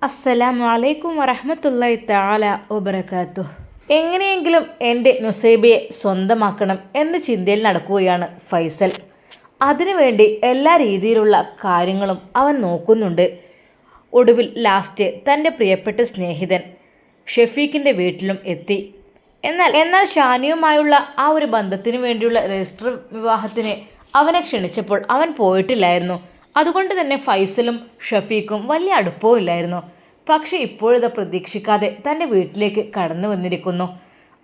അസ്സലാമു അലൈക്കും വറഹ്മത്തുള്ളാഹി തആല വബറകാതുഹു. എങ്ങനെയെങ്കിലും എൻ്റെ നുസൈബയെ സ്വന്തമാക്കണം എന്ന ചിന്തയിൽ നടക്കുകയാണ് ഫൈസൽ. അതിനുവേണ്ടി എല്ലാ രീതിയിലുള്ള കാര്യങ്ങളും അവൻ നോക്കുന്നുണ്ട്. ഒടുവിൽ ലാസ്റ്റ് തൻ്റെ പ്രിയപ്പെട്ട സ്നേഹിതൻ ഷെഫീഖിൻ്റെ വീട്ടിലും എത്തി. എന്നാൽ ഷാനിയുമായുള്ള ആ ഒരു ബന്ധത്തിന് വേണ്ടിയുള്ള രജിസ്റ്റർ വിവാഹത്തിന് അവനെ ക്ഷണിച്ചപ്പോൾ അവൻ പോയിട്ടില്ലായിരുന്നു. അതുകൊണ്ട് തന്നെ ഫൈസലും ഷഫീഖും വലിയ അടുപ്പവുമില്ലായിരുന്നു. പക്ഷേ ഇപ്പോഴിത് പ്രതീക്ഷിക്കാതെ തൻ്റെ വീട്ടിലേക്ക് കടന്നു വന്നിരിക്കുന്നു.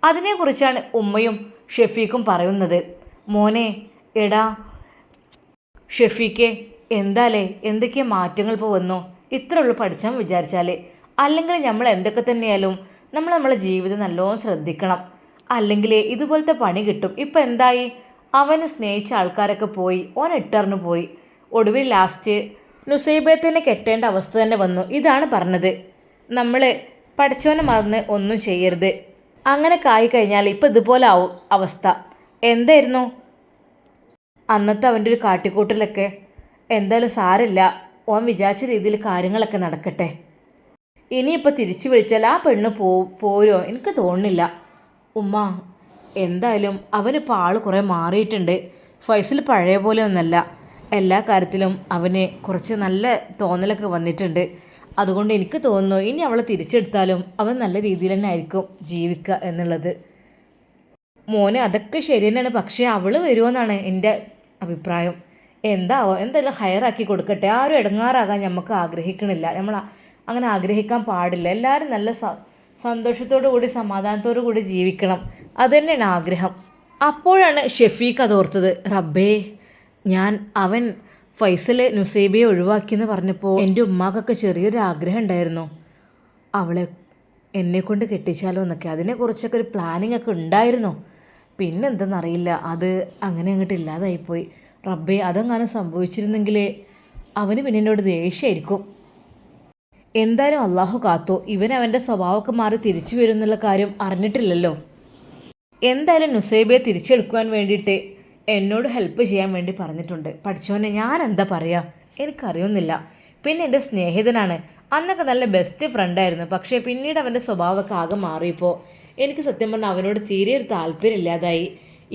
അതിനെക്കുറിച്ചാണ് ഉമ്മയും ഷഫീഖും പറയുന്നത്. മോനെ, എടാ ഷഫീഖെ, എന്താലേ എന്തൊക്കെ മാറ്റങ്ങൾ ഇപ്പോൾ വന്നു. ഇത്ര ഉള്ളു പഠിച്ചാൽ വിചാരിച്ചാൽ. അല്ലെങ്കിൽ നമ്മൾ എന്തൊക്കെ തന്നെയാലും നമ്മളെ ജീവിതം നല്ലോണം ശ്രദ്ധിക്കണം. അല്ലെങ്കിൽ ഇതുപോലത്തെ പണി കിട്ടും. ഇപ്പം എന്തായി, അവന് സ്നേഹിച്ച ആൾക്കാരൊക്കെ പോയി, ഓൻ ഇട്ടറിഞ്ഞു പോയി. ഒടുവിൽ ലാസ്റ്റ് നുസൈബത്തിനെ കെട്ടേണ്ട അവസ്ഥ തന്നെ വന്നു. ഇതാണ് പറഞ്ഞത്, നമ്മൾ പഠിച്ചവനെ മറന്ന് ഒന്നും ചെയ്യരുത്. അങ്ങനെ കായി കഴിഞ്ഞാൽ ഇപ്പം ഇതുപോലെ ആവും അവസ്ഥ. എന്തായിരുന്നു അന്നത്തെ അവൻ്റെ ഒരു കാട്ടിക്കൂട്ടലൊക്കെ? എന്തായാലും സാരില്ല, ഓൻ വിചാരിച്ച രീതിയിൽ കാര്യങ്ങളൊക്കെ നടക്കട്ടെ. ഇനിയിപ്പോൾ തിരിച്ചു വിളിച്ചാൽ ആ പെണ്ണ് പോരോ എനിക്ക് തോന്നുന്നില്ല. ഉമ്മ, എന്തായാലും അവനിപ്പോൾ ആൾ കുറേ മാറിയിട്ടുണ്ട്. ഫൈസൽ പഴയ പോലെ ഒന്നല്ല. എല്ലാ കാര്യത്തിലും അവന് കുറച്ച് നല്ല തോന്നലൊക്കെ വന്നിട്ടുണ്ട്. അതുകൊണ്ട് എനിക്ക് തോന്നുന്നു ഇനി അവളെ തിരിച്ചെടുത്താലും അവൻ നല്ല രീതിയിൽ തന്നെ ആയിരിക്കും ജീവിക്കുക എന്നുള്ളത്. മോനെ, അതൊക്കെ ശരി തന്നെയാണ്. പക്ഷേ അവൾ വരുമെന്നാണ് എൻ്റെ അഭിപ്രായം. എന്തായാലും ഹയറാക്കി കൊടുക്കട്ടെ. ആരും ഇടങ്ങാറാകാൻ നമുക്ക് ആഗ്രഹിക്കണില്ല. നമ്മൾ അങ്ങനെ ആഗ്രഹിക്കാൻ പാടില്ല. എല്ലാവരും നല്ല സന്തോഷത്തോടു കൂടി സമാധാനത്തോടു കൂടി ജീവിക്കണം. അതുതന്നെയാണ് ആഗ്രഹം. അപ്പോഴാണ് ഷെഫീഖ് അതോർത്തത്. റബ്ബേ, അവൻ ഫൈസലെ നുസൈബയെ ഒഴിവാക്കിയെന്ന് പറഞ്ഞപ്പോൾ എൻ്റെ ഉമ്മാക്കൊക്കെ ചെറിയൊരു ആഗ്രഹം ഉണ്ടായിരുന്നു, അവളെ എന്നെക്കൊണ്ട് കെട്ടിച്ചാലോ എന്നൊക്കെ. അതിനെക്കുറിച്ചൊക്കെ ഒരു പ്ലാനിങ് ഒക്കെ ഉണ്ടായിരുന്നു. പിന്നെന്തെന്നറിയില്ല, അത് അങ്ങനെ അങ്ങോട്ട് ഇല്ലാതായിപ്പോയി. റബ്ബേ, അതെങ്ങാനും സംഭവിച്ചിരുന്നെങ്കിൽ അവന് പിന്നെ എന്നോട് ദേഷ്യമായിരിക്കും. എന്തായാലും അള്ളാഹു കാത്തു. അവൻ്റെ സ്വഭാവമൊക്കെ മാറി തിരിച്ചു വരും എന്നുള്ള കാര്യം അറിഞ്ഞിട്ടില്ലല്ലോ. എന്തായാലും നുസൈബയെ തിരിച്ചെടുക്കുവാൻ വേണ്ടിയിട്ട് എന്നോട് ഹെൽപ്പ് ചെയ്യാൻ വേണ്ടി പറഞ്ഞിട്ടുണ്ട്. പഠിച്ചവനെ, ഞാൻ എന്താ പറയുക, എനിക്കറിയുന്നില്ല. പിന്നെ എൻ്റെ സ്നേഹിതനാണ്, അന്നൊക്കെ നല്ല ബെസ്റ്റ് ഫ്രണ്ടായിരുന്നു. പക്ഷേ പിന്നീട് അവൻ്റെ സ്വഭാവമൊക്കെ ആകെ മാറിയപ്പോൾ എനിക്ക് സത്യം പറഞ്ഞാൽ അവനോട് തീരെ ഒരു താല്പര്യമില്ലാതായി.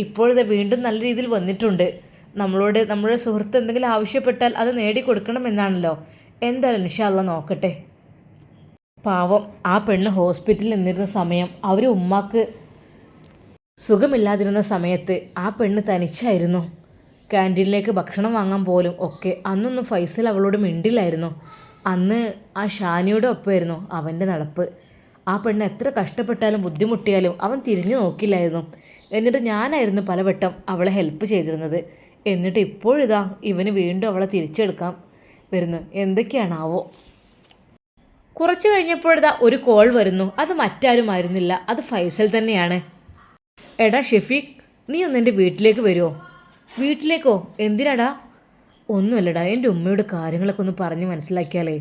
ഇപ്പോഴത് വീണ്ടും നല്ല രീതിയിൽ വന്നിട്ടുണ്ട്. നമ്മുടെ സുഹൃത്ത് എന്തെങ്കിലും ആവശ്യപ്പെട്ടാൽ അത് നേടിക്കൊടുക്കണമെന്നാണല്ലോ. എന്തായാലും ഇൻഷാ അല്ലാഹ് നോക്കട്ടെ. പാവം, ആ പെണ്ണ് ഹോസ്പിറ്റലിൽ നിന്നിരുന്ന സമയം, അവർ ഉമ്മാക്ക് സുഖമില്ലാതിരുന്ന സമയത്ത് ആ പെണ്ണ് തനിച്ചായിരുന്നു. ക്യാൻറ്റീനിലേക്ക് ഭക്ഷണം വാങ്ങാൻ പോലും ഒക്കെ അന്നൊന്നും ഫൈസൽ അവളോട് മിണ്ടില്ലായിരുന്നു. അന്ന് ആ ഷാനിയുടെ ഒപ്പമായിരുന്നു അവൻ്റെ നടപ്പ്. ആ പെണ്ണ് എത്ര കഷ്ടപ്പെട്ടാലും ബുദ്ധിമുട്ടിയാലും അവൻ തിരിഞ്ഞു നോക്കില്ലായിരുന്നു. എന്നിട്ട് ഞാനായിരുന്നു പലവട്ടം അവളെ ഹെൽപ്പ് ചെയ്തിരുന്നത്. എന്നിട്ട് ഇപ്പോഴിതാ ഇവന് വീണ്ടും അവളെ തിരിച്ചെടുക്കാൻ വരുന്നു. എന്തൊക്കെയാണാവോ. കുറച്ച് കഴിഞ്ഞപ്പോഴിതാ ഒരു കോൾ വരുന്നു. അത് മറ്റാരുമായിരുന്നില്ല, അത് ഫൈസൽ തന്നെയാണ്. എടാ ഷെഫീഖ്, നീ ഒന്ന് എൻ്റെ വീട്ടിലേക്ക് വരുമോ? വീട്ടിലേക്കോ? എന്തിനാടാ? ഒന്നുമല്ലടാ, എൻ്റെ ഉമ്മയുടെ കാര്യങ്ങളൊക്കെ ഒന്ന് പറഞ്ഞ് മനസ്സിലാക്കിയാലേ.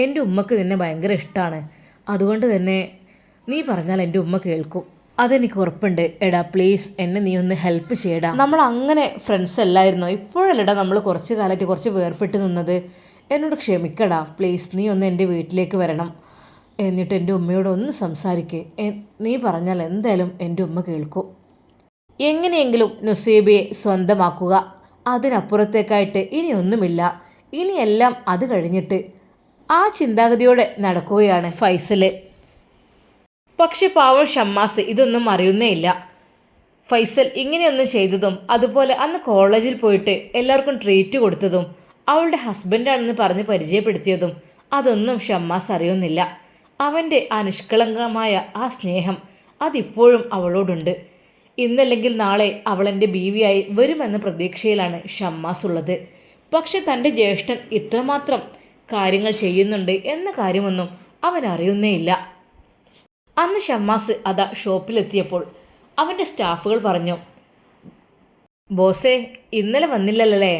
എൻ്റെ ഉമ്മക്ക് നിന്നെ ഭയങ്കര ഇഷ്ടമാണ്. അതുകൊണ്ട് തന്നെ നീ പറഞ്ഞാൽ എൻ്റെ ഉമ്മ കേൾക്കും. അതെനിക്ക് ഉറപ്പുണ്ട്. എടാ പ്ലീസ്, എന്നെ നീ ഒന്ന് ഹെൽപ്പ് ചെയ്യടാ. നമ്മൾ അങ്ങനെ ഫ്രണ്ട്സ് അല്ലായിരുന്നോ? ഇപ്പോഴല്ലടാ നമ്മൾ കുറച്ച് കാലമായിട്ട് കുറച്ച് വേർപെട്ട് നിന്നത്. എന്നോട് ക്ഷമിക്കടാ പ്ലീസ്. നീ ഒന്ന് എൻ്റെ വീട്ടിലേക്ക് വരണം. എന്നിട്ട് എൻ്റെ ഉമ്മയോട് ഒന്ന് സംസാരിക്കേ. നീ പറഞ്ഞാൽ എന്തായാലും എൻ്റെ ഉമ്മ കേൾക്കും. എങ്ങനെയെങ്കിലും നുസൈബയെ സ്വന്തമാക്കുക, അതിനപ്പുറത്തേക്കായിട്ട് ഇനിയൊന്നുമില്ല. ഇനിയെല്ലാം അത് കഴിഞ്ഞിട്ട് ആ ചിന്താഗതിയോടെ നടക്കുകയാണ് ഫൈസൽ. പക്ഷെ പാവം ഷമ്മാസ് ഇതൊന്നും അറിയുന്നേയില്ല. ഫൈസൽ ഇങ്ങനെയൊന്നും ചെയ്തതും, അതുപോലെ അന്ന് കോളേജിൽ പോയിട്ട് എല്ലാവർക്കും ട്രീറ്റ് കൊടുത്തതും, അവളുടെ ഹസ്ബൻഡാണെന്ന് പറഞ്ഞ് പരിചയപ്പെടുത്തിയതും, അതൊന്നും ഷമ്മാസ് അറിയുന്നില്ല. അവൻ്റെ ആ നിഷ്കളങ്കമായ ആ സ്നേഹം അതിപ്പോഴും അവളോടുണ്ട്. ഇന്നല്ലെങ്കിൽ നാളെ അവളെൻ്റെ ബീവിയായി വരുമെന്ന പ്രതീക്ഷയിലാണ് ഷമ്മാസ് ഉള്ളത്. പക്ഷെ തൻ്റെ ജ്യേഷ്ഠൻ ഇത്രമാത്രം കാര്യങ്ങൾ ചെയ്യുന്നുണ്ട് എന്ന കാര്യമൊന്നും അവൻ അറിയുന്നേയില്ല. അന്ന് ഷമ്മാസ് അതാ ഷോപ്പിലെത്തിയപ്പോൾ അവൻ്റെ സ്റ്റാഫുകൾ പറഞ്ഞു, ബോസേ ഇന്നലെ വന്നില്ലല്ലേ?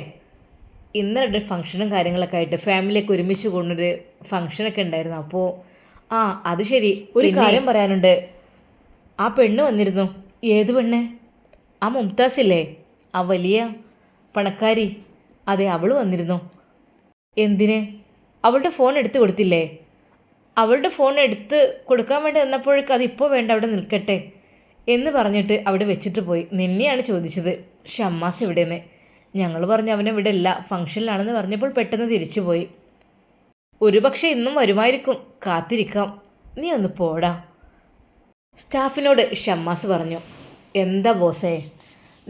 ഇന്നലെ ഫംഗ്ഷനും കാര്യങ്ങളൊക്കെ ആയിട്ട് ഫാമിലിയൊക്കെ ഒരുമിച്ച് കൊണ്ടൊരു ഫംഗ്ഷനൊക്കെ ഉണ്ടായിരുന്നു. അപ്പോൾ അത് ശരി, ഒരു കാര്യം പറയാനുണ്ട്. ആ പെണ്ണ് വന്നിരുന്നു. ഏത് പെണ്ണ്? ആ മുംതാസില്ലേ, ആ വലിയ പണക്കാരി? അതെ, അവൾ വന്നിരുന്നു. എന്തിന്? അവളുടെ ഫോൺ എടുത്തു കൊടുത്തില്ലേ? അവളുടെ ഫോൺ എടുത്ത് കൊടുക്കാൻ വേണ്ടി നിന്നപ്പോഴേക്കും അതിപ്പോൾ വേണ്ട, അവിടെ നിൽക്കട്ടെ എന്ന് പറഞ്ഞിട്ട് അവിടെ വെച്ചിട്ട് പോയി. നിന്നെയാണ് ചോദിച്ചത് ഷമ്മാസ് ഇവിടെയെന്ന്. ഞങ്ങൾ പറഞ്ഞു അവനെ ഇവിടെ ഇല്ല, ഫംഗ്ഷനിലാണെന്ന് പറഞ്ഞപ്പോൾ പെട്ടെന്ന് തിരിച്ചു പോയി. ഒരുപക്ഷെ ഇന്നും വരുമായിരിക്കും, കാത്തിരിക്കാം. നീ ഒന്ന് പോടാ, സ്റ്റാഫിനോട് ഷമ്മാസ് പറഞ്ഞു. എന്താ ബോസേ,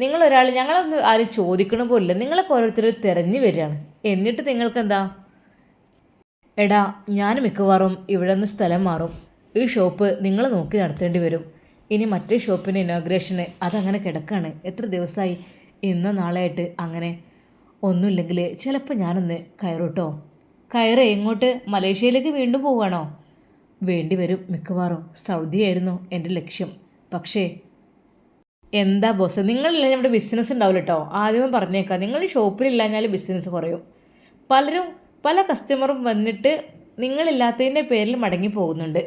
നിങ്ങളൊരാൾ ഞങ്ങളൊന്ന് ആരും ചോദിക്കണ പോലില്ല, നിങ്ങളൊക്കെ ഓരോരുത്തർ തിരഞ്ഞു വരികയാണ്, എന്നിട്ട് നിങ്ങൾക്കെന്താ? എടാ, ഞാൻ മിക്കവാറും ഇവിടെ നിന്ന് സ്ഥലം മാറും. ഈ ഷോപ്പ് നിങ്ങൾ നോക്കി നടത്തേണ്ടി വരും. ഇനി മറ്റേ ഷോപ്പിന് ഇനോഗ്രേഷന് അതങ്ങനെ കിടക്കാണ്. എത്ര ദിവസമായി, ഇന്നോ നാളെയായിട്ട്. അങ്ങനെ ഒന്നുമില്ലെങ്കിൽ ചിലപ്പോൾ ഞാനൊന്ന് കയറൂട്ടോ. കയറേ എങ്ങോട്ട്? മലേഷ്യയിലേക്ക് വീണ്ടും പോവുകയാണോ? വേണ്ടി വരും മിക്കവാറും. സൗദി ആയിരുന്നു എൻ്റെ ലക്ഷ്യം. പക്ഷേ എന്താ ബോസ്, നിങ്ങളില്ല നമ്മുടെ ബിസിനസ് ഉണ്ടാവില്ല കേട്ടോ. ആദ്യമേ പറഞ്ഞേക്കാം, നിങ്ങൾ ഷോപ്പിലില്ലാഞ്ഞാൽ ബിസിനസ് കുറയും. പല കസ്റ്റമറും വന്നിട്ട് നിങ്ങളില്ലാത്തതിൻ്റെ പേരിൽ മടങ്ങി പോകുന്നുണ്ട്.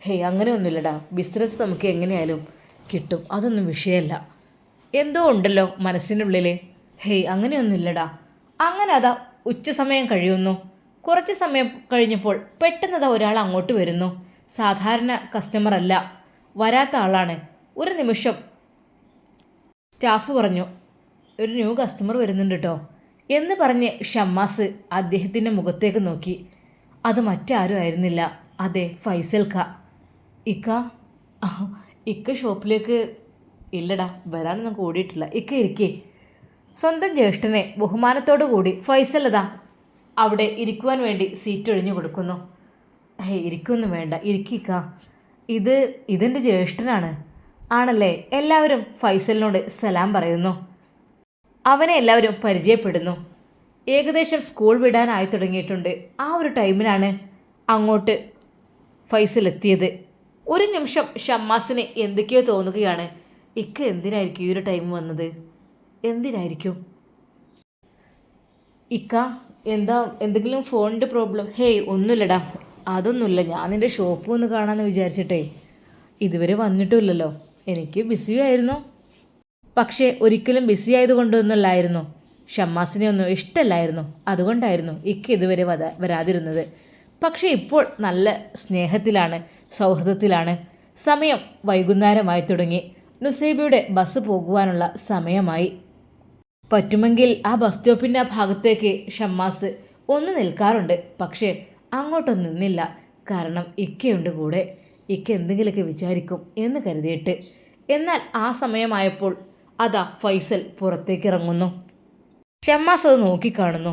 ഹേയ്, അങ്ങനെയൊന്നുമില്ലടാ, ബിസിനസ് നമുക്ക് എങ്ങനെയായാലും കിട്ടും, അതൊന്നും വിഷയമല്ല. എന്തോ ഉണ്ടല്ലോ മനസ്സിൻ്റെ ഉള്ളിൽ. ഹേയ്, അങ്ങനെയൊന്നുമില്ലടാ. അങ്ങനെ അതാ ഉച്ച സമയം കഴിയുന്നു. കുറച്ച് സമയം കഴിഞ്ഞപ്പോൾ പെട്ടെന്നതാ ഒരാൾ അങ്ങോട്ട് വരുന്നു. സാധാരണ കസ്റ്റമർ അല്ല, വരാത്ത ആളാണ്. ഒരു നിമിഷം സ്റ്റാഫ് പറഞ്ഞു, ഒരു ന്യൂ കസ്റ്റമർ വരുന്നുണ്ട് കേട്ടോ എന്ന് പറഞ്ഞ് ഷമ്മാസ് അദ്ദേഹത്തിൻ്റെ മുഖത്തേക്ക് നോക്കി. അത് മറ്റാരും ആയിരുന്നില്ല, അതെ ഫൈസൽ ഖാ. ഇക്ക ഷോപ്പിലേക്ക് ഇല്ലടാ, വരാനൊന്നും കൂടിയിട്ടില്ല. ഇക്ക ഇരിക്കേ. സ്വന്തം ജ്യേഷ്ഠനെ ബഹുമാനത്തോടു കൂടി ഫൈസൽ അതാ അവിടെ ഇരിക്കുവാൻ വേണ്ടി സീറ്റ് ഒഴിഞ്ഞു കൊടുക്കുന്നു. ഇരിക്കൊന്നും വേണ്ട, ഇരിക്കിക്ക. ഇതെൻ്റെ ജ്യേഷ്ഠനാണ്. ആണല്ലേ? എല്ലാവരും ഫൈസലിനോട് സലാം പറയുന്നു. അവനെ എല്ലാവരും പരിചയപ്പെടുന്നു. ഏകദേശം സ്കൂൾ വിടാനായി തുടങ്ങിയിട്ടുണ്ട്. ആ ഒരു ടൈമിലാണ് അങ്ങോട്ട് ഫൈസൽ എത്തിയത്. ഒരു നിമിഷം ഷമ്മാസിന് എന്തൊക്കെയോ തോന്നുകയാണ്. ഇക്ക എന്തിനായിരിക്കും ഈ ഒരു ടൈം വന്നത്? എന്തിനായിരിക്കും? ഇക്ക എന്താ, എന്തെങ്കിലും ഫോണിൻ്റെ പ്രോബ്ലം? ഹേയ്, ഒന്നുമില്ലടാ, അതൊന്നുമില്ല. ഞാൻ നിൻ്റെ ഷോപ്പ് ഒന്ന് കാണാമെന്ന് വിചാരിച്ചിട്ടേ. ഇതുവരെ വന്നിട്ടുമില്ലല്ലോ. എനിക്ക് ബിസിയായിരുന്നു. പക്ഷേ ഒരിക്കലും ബിസി ആയതുകൊണ്ടൊന്നുമല്ലായിരുന്നു, ഷമ്മാസിനെ ഒന്നും ഇഷ്ടമല്ലായിരുന്നു. അതുകൊണ്ടായിരുന്നു ഇക്ക ഇതുവരെ വരാതിരുന്നത്. പക്ഷേ ഇപ്പോൾ നല്ല സ്നേഹത്തിലാണ്, സൗഹൃദത്തിലാണ്. സമയം വൈകുന്നേരമായി തുടങ്ങി. നുസൈബയുടെ ബസ് പോകുവാനുള്ള സമയമായി. പറ്റുമെങ്കിൽ ആ ബസ് സ്റ്റോപ്പിൻ്റെ ആ ഭാഗത്തേക്ക് ഷമ്മാസ് ഒന്ന് നിൽക്കാറുണ്ട്. പക്ഷേ അങ്ങോട്ടൊന്നും നിന്നില്ല. കാരണം ഇക്കയുണ്ട് കൂടെ. ഇക്ക എന്തെങ്കിലുമൊക്കെ വിചാരിക്കും എന്ന് കരുതിയിട്ട്. എന്നാൽ ആ സമയമായപ്പോൾ അതാ ഫൈസൽ പുറത്തേക്ക് ഇറങ്ങുന്നു. ഷമ്മാസ് അത് നോക്കിക്കാണുന്നു.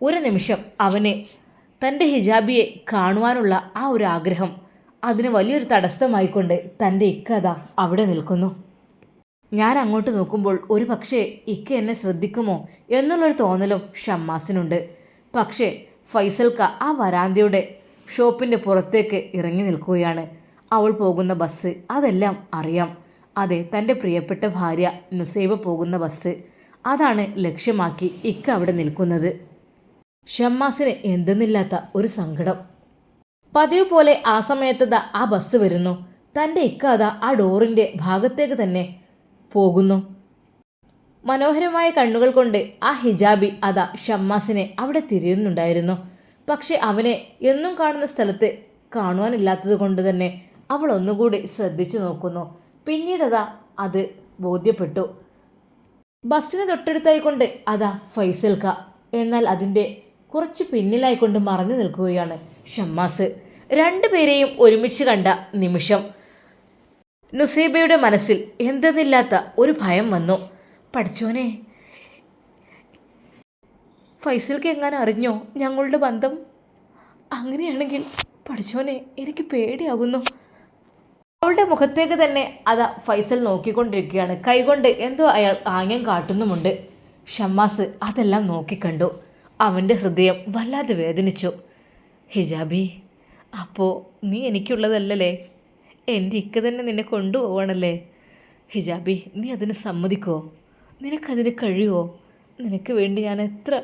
ഒരു നിമിഷം അവന് തൻ്റെ ഹിജാബിയെ കാണുവാനുള്ള ആ ഒരു ആഗ്രഹം, അതിന് വലിയൊരു തടസ്സമായിക്കൊണ്ട് തൻ്റെ ഇക്ക അതാ അവിടെ നിൽക്കുന്നു. ഞാൻ അങ്ങോട്ട് നോക്കുമ്പോൾ ഒരു പക്ഷേ ഇക്ക എന്നെ ശ്രദ്ധിക്കുമോ എന്നുള്ളൊരു തോന്നലും ഷമ്മാസിനുണ്ട്. പക്ഷേ ഫൈസൽക്ക ആ വരാന്തയുടെ ഷോപ്പിൻ്റെ പുറത്തേക്ക് ഇറങ്ങി നിൽക്കുകയാണ്. അവൾ പോകുന്ന ബസ് അതെല്ലാം അറിയാം. അതെ, തൻ്റെ പ്രിയപ്പെട്ട ഭാര്യ നുസൈബ പോകുന്ന ബസ്, അതാണ് ലക്ഷ്യമാക്കി ഇക്ക അവിടെ നിൽക്കുന്നത്. ഷമ്മാസിന് എന്തെന്നില്ലാത്ത ഒരു സങ്കടം. പതിവ് പോലെ ആ സമയത്ത് ആ ബസ് വരുന്നു. തൻ്റെ ഇക്ക അതാ ആ ഡോറിൻ്റെ ഭാഗത്തേക്ക് തന്നെ പോകുന്നു. മനോഹരമായ കണ്ണുകൾ കൊണ്ട് ആ ഹിജാബി അതാ ഷമ്മാസിനെ അവിടെ തിരിയുന്നുണ്ടായിരുന്നു. പക്ഷെ അവനെ എന്നും കാണുന്ന സ്ഥലത്ത് കാണുവാനില്ലാത്തത് കൊണ്ട് തന്നെ അവൾ ഒന്നുകൂടി ശ്രദ്ധിച്ചു നോക്കുന്നു. പിന്നീടതാ അത് ബോധ്യപ്പെട്ടു. ബസ്സിന് തൊട്ടടുത്തായിക്കൊണ്ട് അതാ ഫൈസൽക്ക. എന്നാൽ അതിൻ്റെ കുറച്ച് പിന്നിലായിക്കൊണ്ട് മറഞ്ഞു നിൽക്കുകയാണ് ഷമ്മാസ്. രണ്ടുപേരെയും ഒരുമിച്ച് കണ്ട നിമിഷം നുസൈബയുടെ മനസ്സിൽ എന്തെന്നില്ലാത്ത ഒരു ഭയം വന്നു. പഠിച്ചോനെ, ഫൈസൽക്ക് എങ്ങനെ അറിഞ്ഞോ ഞങ്ങളുടെ ബന്ധം? അങ്ങനെയാണെങ്കിൽ പഠിച്ചോനെ, എനിക്ക് പേടിയാകുന്നു. അവളുടെ മുഖത്തേക്ക് തന്നെ അതാ ഫൈസൽ നോക്കിക്കൊണ്ടിരിക്കുകയാണ്. കൈകൊണ്ട് എന്തോ അയാൾ ആംഗ്യം കാട്ടുന്നുമുണ്ട്. ഷമ്മാസ് അതെല്ലാം നോക്കിക്കണ്ടു. അവൻ്റെ ഹൃദയം വല്ലാതെ വേദനിച്ചു. ഹിജാബി, അപ്പോൾ നീ എനിക്കുള്ളതല്ലേ? എൻ്റെ ഇക്ക തന്നെ നിന്നെ കൊണ്ടുപോവാണല്ലേ? ഹിജാബി, നീ അതിന് സമ്മതിക്കുമോ? നിനക്കതിന് കഴിയുമോ? നിനക്ക് വേണ്ടി ഞാൻ എത്ര...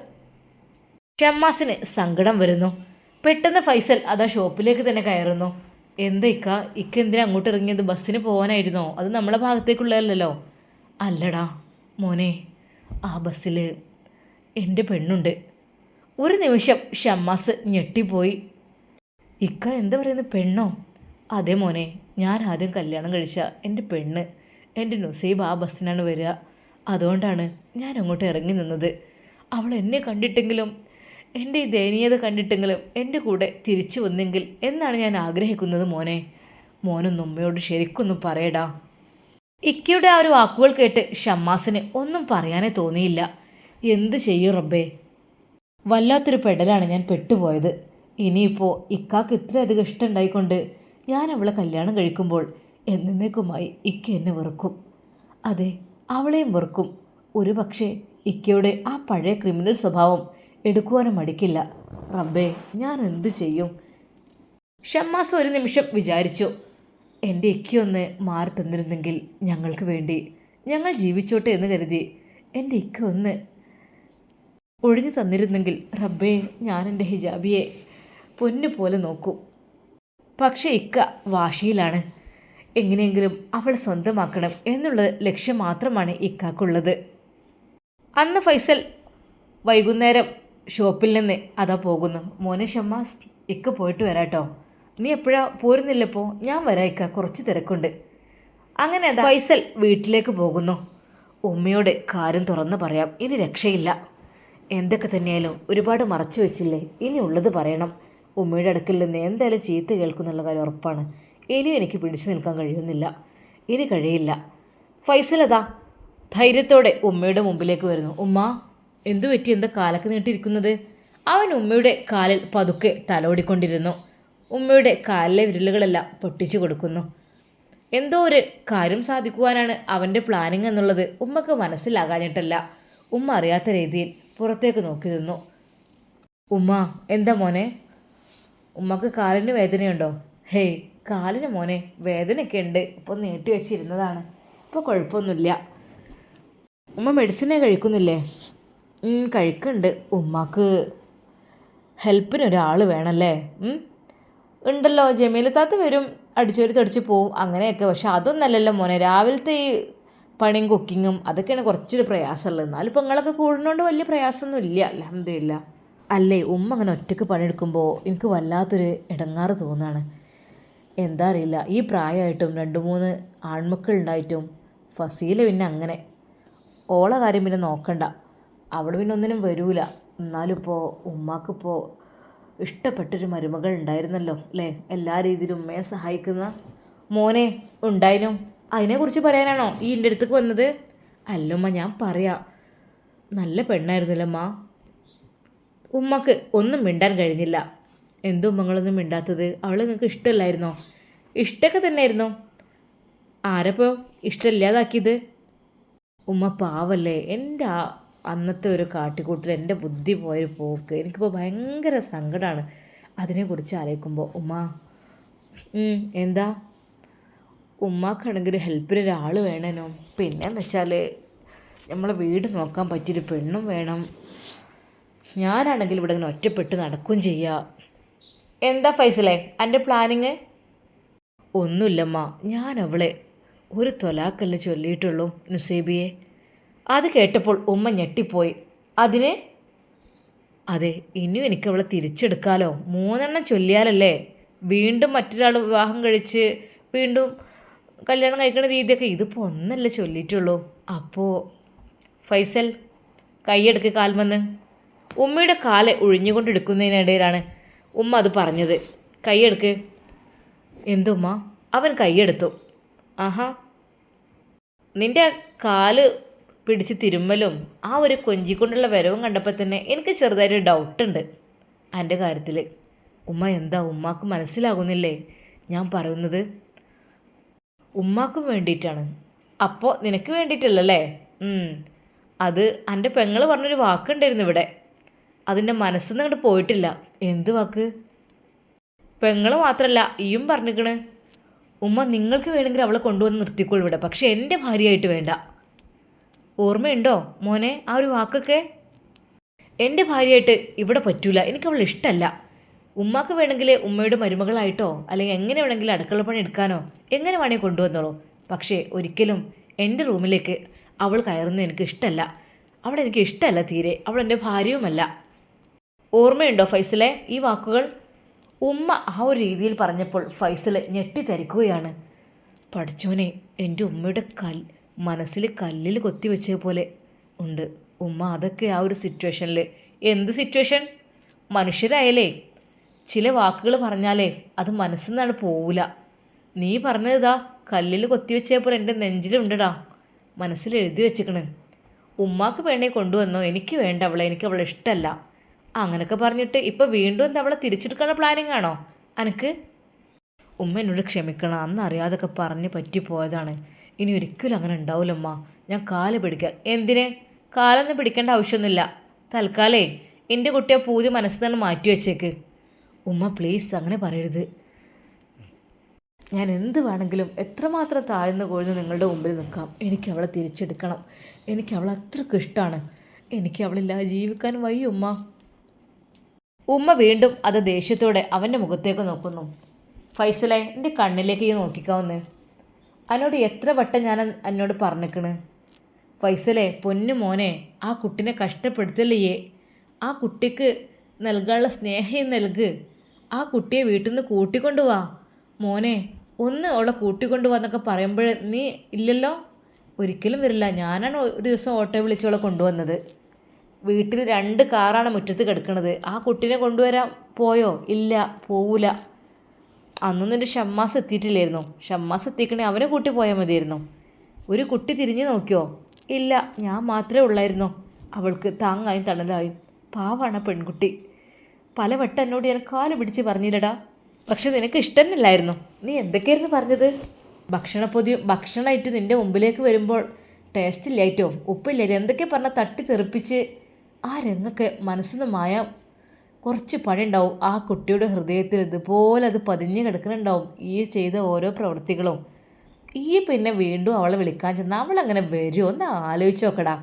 ഷമ്മാസിന് സങ്കടം വരുന്നു. പെട്ടെന്ന് ഫൈസൽ അതാ ഷോപ്പിലേക്ക് തന്നെ കയറുന്നു. എന്താ ഇക്ക എന്തിനാ അങ്ങോട്ട് ഇറങ്ങിയത്? ബസ്സിന് പോകാനായിരുന്നോ? അത് നമ്മളെ ഭാഗത്തേക്കുള്ളതല്ലോ. അല്ലടാ മോനെ, ആ ബസ്സിൽ എൻ്റെ പെണ്ണുണ്ട്. ഒരു നിമിഷം ഷമ്മാസ് ഞെട്ടിപ്പോയി. ഇക്ക എന്താ പറയുന്നത്, പെണ്ണോ? അതേ മോനെ, ഞാൻ ആദ്യം കല്യാണം കഴിച്ച എൻ്റെ പെണ്ണ്, എൻ്റെ നുസൈബ് ആ ബസ്സിനാണ് വരിക. അതുകൊണ്ടാണ് ഞാൻ അങ്ങോട്ട് ഇറങ്ങി നിന്നത്. അവൾ എന്നെ കണ്ടിട്ടെങ്കിലും, എൻ്റെ ഈ ദയനീയത കണ്ടിട്ടെങ്കിലും എൻ്റെ കൂടെ തിരിച്ചു വന്നെങ്കിൽ എന്നാണ് ഞാൻ ആഗ്രഹിക്കുന്നത് മോനെ. മോനൊന്നും ഉമ്മയോട് ശരിക്കൊന്നും പറയടാ. ഇക്കയുടെ ആ ഒരു വാക്കുകൾ കേട്ട് ഷമ്മാസിന് ഒന്നും പറയാനേ തോന്നിയില്ല. എന്ത് ചെയ്യും റബ്ബേ, വല്ലാത്തൊരു പെടലാണ് ഞാൻ പെട്ടുപോയത്. ഇനിയിപ്പോൾ ഇക്കാക്ക് ഇത്രയധികം ഇഷ്ടമുണ്ടായിക്കൊണ്ട് ഞാൻ അവളെ കല്യാണം കഴിക്കുമ്പോൾ എന്നേക്കുമായി ഇക്ക എന്നെ വെറുക്കും. അതെ, അവളെയും വെറുക്കും. ഒരു പക്ഷേ ഇക്കയുടെ ആ പഴയ ക്രിമിനൽ സ്വഭാവം എടുക്കുവാനും മടിക്കില്ല. റബ്ബേ, ഞാൻ എന്ത് ചെയ്യും? ഷമ്മാസ് ഒരു നിമിഷം വിചാരിച്ചു, എൻ്റെ ഇക്കയൊന്ന് മാറി തന്നിരുന്നെങ്കിൽ ഞങ്ങൾക്ക് വേണ്ടി, ഞങ്ങൾ ജീവിച്ചോട്ടെ എന്ന് കരുതി എൻ്റെ ഇക്ക ഒന്ന് ഒഴിഞ്ഞു തന്നിരുന്നെങ്കിൽ റബ്ബേ, ഞാൻ എൻ്റെ ഹിജാബിയെ പൊന്നു പോലെ നോക്കും. പക്ഷേ ഇക്ക വാശിയിലാണ്. എങ്ങനെയെങ്കിലും അവൾ സ്വന്തമാക്കണം എന്നുള്ള ലക്ഷ്യം മാത്രമാണ് ഇക്കാക്കുള്ളത്. അന്ന് ഫൈസൽ വൈകുന്നേരം ഷോപ്പിൽ നിന്ന് അതാ പോകുന്നു. മോനെ ഷമ്മാസ്, ഇക്ക പോയിട്ട് വരാട്ടോ. നീ എപ്പോഴാ പോരുന്നില്ലപ്പോൾ? ഞാൻ വരാം ഇക്ക, കുറച്ച് തിരക്കുണ്ട്. അങ്ങനെ അതാ ഫൈസൽ വീട്ടിലേക്ക് പോകുന്നു. ഉമ്മയോട് കാര്യം തുറന്നു പറയാം, ഇനി രക്ഷയില്ല. എന്തൊക്കെ തന്നെയായാലും ഒരുപാട് മറച്ചു വെച്ചില്ലേ, ഇനി ഉള്ളത് പറയണം. ഉമ്മയുടെ അടുക്കൽ നിന്ന് എന്തായാലും ചീത്ത കേൾക്കുന്നുള്ള കാര്യം ഉറപ്പാണ്. ഇനിയും എനിക്ക് പിടിച്ചു നിൽക്കാൻ കഴിയുന്നില്ല, ഇനി കഴിയില്ല. ഫൈസൽ അതാ ധൈര്യത്തോടെ ഉമ്മയുടെ മുമ്പിലേക്ക് വരുന്നു. ഉമ്മ, എന്തു പറ്റി, എന്താ കാലൊക്കെ നീട്ടിയിരിക്കുന്നത്? അവൻ ഉമ്മയുടെ കാലിൽ പതുക്കെ തലോടിക്കൊണ്ടിരുന്നു. ഉമ്മയുടെ കാലിലെ വിരലുകളെല്ലാം പൊട്ടിച്ചു കൊടുക്കുന്നു. എന്തോ ഒരു കാര്യം സാധിക്കുവാനാണ് അവൻ്റെ പ്ലാനിങ് എന്നുള്ളത് ഉമ്മക്ക് മനസ്സിലാകാഞ്ഞിട്ടല്ല. ഉമ്മ അറിയാത്ത രീതിയിൽ പുറത്തേക്ക് നോക്കി നിന്നു. ഉമ്മ, എന്താ മോനെ, ഉമ്മക്ക് കാലിന് വേദനയുണ്ടോ? ഹേയ്, കാലിന് മോനെ വേദനയൊക്കെ ഉണ്ട്, ഇപ്പോൾ നീട്ടി വെച്ചിരുന്നതാണ്, ഇപ്പോൾ കുഴപ്പമൊന്നുമില്ല. ഉമ്മ മെഡിസിനെ കഴിക്കുന്നില്ലേ? കഴിക്കുന്നുണ്ട്. ഉമ്മക്ക് ഹെൽപ്പിനൊരാൾ വേണമല്ലേ? ഉണ്ടല്ലോ, ജമീല താത്ത വരും, അടിച്ചോരി തുടച്ച് പോവും, അങ്ങനെയൊക്കെ. പക്ഷെ അതൊന്നല്ലല്ലോ മോനെ, രാവിലത്തെ ഈ പണിയും കുക്കിങ്ങും അതൊക്കെയാണ് കുറച്ചൊരു പ്രയാസമുള്ളത്. എന്നാലും ഇപ്പോൾ നിങ്ങളൊക്കെ കൂടുന്നതുകൊണ്ട് വലിയ പ്രയാസമൊന്നും ഇല്ല, അൽഹംദുലില്ലാ. അല്ലേ, ഉമ്മ അങ്ങനെ ഒറ്റയ്ക്ക് പണിയെടുക്കുമ്പോൾ എനിക്ക് വല്ലാത്തൊരു ഇടങ്ങാറ് തോന്നുകയാണ്. എന്താ അറിയില്ല, ഈ പ്രായമായിട്ടും 2-3 ആൺമക്കളുണ്ടായിട്ടും ഫസീല പിന്നെ അങ്ങനെ, ഓളെ കാര്യം പിന്നെ നോക്കണ്ട, അവൾ പിന്നെ ഒന്നിനും വരൂല. എന്നാലും ഇപ്പോൾ ഉമ്മാക്കിപ്പോൾ ഇഷ്ടപ്പെട്ടൊരു മരുമകൾ ഉണ്ടായിരുന്നല്ലോ അല്ലേ, എല്ലാ രീതിയിലും ഉമ്മയെ സഹായിക്കുന്ന. മോനെ ഉണ്ടായിരുന്നു, അതിനെക്കുറിച്ച് പറയാനാണോ ഈ എൻ്റെ അടുത്തേക്ക് വന്നത്? അല്ലമ്മ, ഞാൻ പറയാം, നല്ല പെണ്ണായിരുന്നല്ലമ്മ. ഉമ്മക്ക് ഒന്നും മിണ്ടാൻ കഴിഞ്ഞില്ല. എന്തോ ഉമ്മങ്ങളൊന്നും മിണ്ടാത്തത്? അവൾ നിങ്ങൾക്ക് ഇഷ്ടമല്ലായിരുന്നോ? ഇഷ്ടമൊക്കെ തന്നെയായിരുന്നു. ആരപ്പോൾ ഇഷ്ടമില്ലാതാക്കിയത്? ഉമ്മ പാവല്ലേ, എൻ്റെ അന്നത്തെ ഒരു കാട്ടിക്കൂട്ടിൽ എൻ്റെ ബുദ്ധി പോയൊരു പോക്ക് എനിക്കിപ്പോൾ ഭയങ്കര സങ്കടമാണ് അതിനെക്കുറിച്ച് ആലോചിക്കുമ്പോൾ. ഉമ്മ, എന്താ? ഉമ്മാക്കാണെങ്കിൽ ഹെൽപ്പിന് ഒരാൾ വേണേനോ. പിന്നെയെന്ന് വെച്ചാൽ നമ്മളെ വീട് നോക്കാൻ പറ്റിയൊരു പെണ്ണും വേണം. ഞാനാണെങ്കിൽ ഇവിടെ ഇങ്ങനെ ഒറ്റപ്പെട്ട് നടക്കുകയും ചെയ്യുക. എന്താ ഫൈസലേ എൻ്റെ പ്ലാനിങ്? ഒന്നുമില്ലമ്മ, ഞാൻ അവളെ ഒരു തൊലാക്കല്ലേ ചൊല്ലിയിട്ടുള്ളൂ നുസൈബിയെ. അത് കേട്ടപ്പോൾ ഉമ്മ ഞെട്ടിപ്പോയി. അതിന്? അതെ, ഇനിയും എനിക്ക് അവളെ തിരിച്ചെടുക്കാലോ. 3 ചൊല്ലിയാലല്ലേ വീണ്ടും മറ്റൊരാൾ വിവാഹം കഴിച്ച് വീണ്ടും കല്യാണം കഴിക്കുന്ന രീതിയൊക്കെ. ഇതിപ്പോൾ 1 ചൊല്ലിയിട്ടുള്ളൂ. അപ്പോൾ ഫൈസൽ കൈയെടുക്ക് കാൽമെന്ന്. ഉമ്മയുടെ കാല് ഒഴിഞ്ഞുകൊണ്ടെടുക്കുന്നതിനിടയിലാണ് ഉമ്മ അത് പറഞ്ഞത്. കൈയെടുക്ക്. എന്തുമ്മ? അവൻ കൈയെടുത്തു. ആഹാ, നിൻ്റെ കാല് പിടിച്ച് തിരുമ്മലും ആ ഒരു കൊഞ്ചിക്കൊണ്ടുള്ള വരവും കണ്ടപ്പോൾ തന്നെ എനിക്ക് ചെറുതായൊരു ഡൗട്ടുണ്ട് എൻ്റെ കാര്യത്തിൽ. ഉമ്മ, എന്താ ഉമ്മാക്ക് മനസ്സിലാകുന്നില്ലേ ഞാൻ പറയുന്നത്? ഉമ്മാക്കും വേണ്ടിയിട്ടാണ്. അപ്പോൾ നിനക്ക് വേണ്ടിയിട്ടല്ലേ? അത് എൻ്റെ പെങ്ങൾ പറഞ്ഞൊരു വാക്കുണ്ടായിരുന്നു ഇവിടെ, അതിൻ്റെ മനസ്സിന്ന് അങ്ങോട്ട് പോയിട്ടില്ല. എന്ത് വാക്ക്? പെങ്ങൾ മാത്രമല്ല ഈയും പറഞ്ഞിക്കണ്. ഉമ്മ, നിങ്ങൾക്ക് വേണമെങ്കിൽ അവളെ കൊണ്ടുവന്ന് നിർത്തിക്കോളൂ ഇവിടെ, പക്ഷെ എൻ്റെ ഭാര്യയായിട്ട് വേണ്ട. ഓർമ്മയുണ്ടോ മോനെ ആ ഒരു വാക്കൊക്കെ? എൻ്റെ ഭാര്യയായിട്ട് ഇവിടെ പറ്റൂല, എനിക്ക് അവളെ ഇഷ്ടമല്ല. ഉമ്മാക്ക് വേണമെങ്കിൽ ഉമ്മയുടെ മരുമകളായിട്ടോ അല്ലെങ്കിൽ എങ്ങനെ വേണമെങ്കിലും അടുക്കളപ്പണി എടുക്കാനോ എങ്ങനെ വേണമെങ്കിൽ കൊണ്ടുവന്നോളൂ. പക്ഷേ ഒരിക്കലും എൻ്റെ റൂമിലേക്ക് അവൾ കയറുന്നത് എനിക്ക് ഇഷ്ടമല്ല. അവളെനിക്ക് ഇഷ്ടമല്ല തീരെ. അവൾ എൻ്റെ ഭാര്യയുമല്ല. ഓർമ്മയുണ്ടോ ഫൈസലെ ഈ വാക്കുകൾ? ഉമ്മ ആ ഒരു രീതിയിൽ പറഞ്ഞപ്പോൾ ഫൈസൽ ഞെട്ടിത്തരിക്കുകയാണ്. പഠിച്ചോനെ, എൻ്റെ ഉമ്മയുടെ മനസ്സിൽ കല്ലിൽ കൊത്തിവെച്ച പോലെ ഉണ്ട് ഉമ്മ. അതൊക്കെ ആ ഒരു സിറ്റുവേഷനിൽ. എന്ത് സിറ്റുവേഷൻ? മനുഷ്യരായാലേ ചില വാക്കുകൾ പറഞ്ഞാലേ അത് മനസ്സിൽ നിന്നാണ് പോവില്ല. നീ പറഞ്ഞതാ കല്ലിൽ കൊത്തിവെച്ചപ്പോൾ എൻ്റെ നെഞ്ചിലുണ്ടടാ, മനസ്സിൽ എഴുതി വെച്ചിക്കണ്. ഉമ്മാക്ക് വേണേ കൊണ്ടുവന്നോ, എനിക്ക് വേണ്ട അവളെ, എനിക്ക് അവളെ ഇഷ്ടമല്ല. അങ്ങനെയൊക്കെ പറഞ്ഞിട്ട് ഇപ്പം വീണ്ടും എന്താ അവളെ തിരിച്ചെടുക്കാനുള്ള പ്ലാനിങ് ആണോ അനക്ക്? ഉമ്മ എന്നോട് ക്ഷമിക്കണം, അന്ന് അറിയാതൊക്കെ പറഞ്ഞ് പറ്റിപ്പോയതാണ്. ഇനി ഒരിക്കലും അങ്ങനെ ഉണ്ടാവില്ല ഉമ്മ. ഞാൻ കാല് പിടിക്കാം. എന്തിന്? കാലൊന്നും പിടിക്കേണ്ട ആവശ്യമൊന്നുമില്ല. തൽക്കാലേ എൻ്റെ കുട്ടിയെ പൂതി മനസ്സിൽ നിന്ന് മാറ്റി വെച്ചേക്ക്. ഉമ്മ പ്ലീസ് അങ്ങനെ പറയരുത്. ഞാൻ എന്ത് വേണമെങ്കിലും എത്രമാത്രം താഴ്ന്നു കൊഴുന്ന് നിങ്ങളുടെ മുമ്പിൽ നിൽക്കാം. എനിക്ക് അവളെ തിരിച്ചെടുക്കണം. എനിക്ക് അവളെ അത്രയ്ക്ക് ഇഷ്ടമാണ്. എനിക്ക് അവളില്ലാതെ ജീവിക്കാൻ വയ്യ ഉമ്മ. ഉമ്മ വീണ്ടും അത് ദേഷ്യത്തോടെ അവൻ്റെ മുഖത്തേക്ക് നോക്കുന്നു. ഫൈസലെ, എൻ്റെ കണ്ണിലേക്ക് ഈ നോക്കിക്കാവുന്ന്. എന്നോട് എത്ര വട്ടം ഞാൻ എന്നോട് പറഞ്ഞിക്കണ്. ഫൈസലെ പൊന്നു മോനെ, ആ കുട്ടിനെ കഷ്ടപ്പെടുത്തല്ലേ. ആ കുട്ടിക്ക് നൽകാനുള്ള സ്നേഹം നൽക്. ആ കുട്ടിയെ വീട്ടിൽ നിന്ന് കൂട്ടിക്കൊണ്ടുപോവാ മോനെ. ഒന്ന് അവളെ കൂട്ടിക്കൊണ്ടുപോവാ എന്നൊക്കെ പറയുമ്പോൾ നീ ഇല്ലല്ലോ. ഒരിക്കലും വരില്ല. ഞാനാണ് ഒരു ദിവസം ഓട്ടോ വിളിച്ചവളെ കൊണ്ടുവന്നത്. വീട്ടിൽ 2 കാറാണ് മുറ്റത്ത് കിടക്കുന്നത്. ആ കുട്ടീനെ കൊണ്ടുവരാൻ പോയോ? ഇല്ല, പോവില്ല. അന്നൊന്നും എൻ്റെ ഷമ്മാസ് എത്തിയിട്ടില്ലായിരുന്നു. ഷമ്മാസ് എത്തിക്കണേ അവനെ കൂട്ടി പോയാൽ മതിയായിരുന്നു. ഒരു കുട്ടി തിരിഞ്ഞു നോക്കിയോ? ഇല്ല, ഞാൻ മാത്രമേ ഉള്ളായിരുന്നു അവൾക്ക് താങ്ങായും തണലായും. പാവാണ് പെൺകുട്ടി. പലവട്ടം എന്നോട് ഞാൻ കാല് പിടിച്ച് പറഞ്ഞില്ലടാ. പക്ഷെ നിനക്ക് ഇഷ്ടമല്ലായിരുന്നു. നീ എന്തൊക്കെയായിരുന്നു പറഞ്ഞത്? ഭക്ഷണമായിട്ട് നിൻ്റെ മുമ്പിലേക്ക് വരുമ്പോൾ ടേസ്റ്റ് ഇല്ലായിട്ടോ, ഉപ്പില്ലായിട്ടോ, എന്തൊക്കെ പറഞ്ഞാൽ തട്ടി തെറിപ്പിച്ച് ആ രംഗൊക്കെ മനസ്സിൽ നിന്ന് മായാം. കുറച്ച് പണിയുണ്ടാവും ആ കുട്ടിയുടെ ഹൃദയത്തിൽ. ഇതുപോലെ അത് പതിഞ്ഞ് കിടക്കുന്നുണ്ടാവും ഈ ചെയ്ത ഓരോ പ്രവൃത്തികളും. ഈ പിന്നെ വീണ്ടും അവളെ വിളിക്കാൻ ചെന്നാൽ അവളങ്ങനെ വരുമോ? ഒന്ന് ആലോചിച്ച് നോക്കടാ.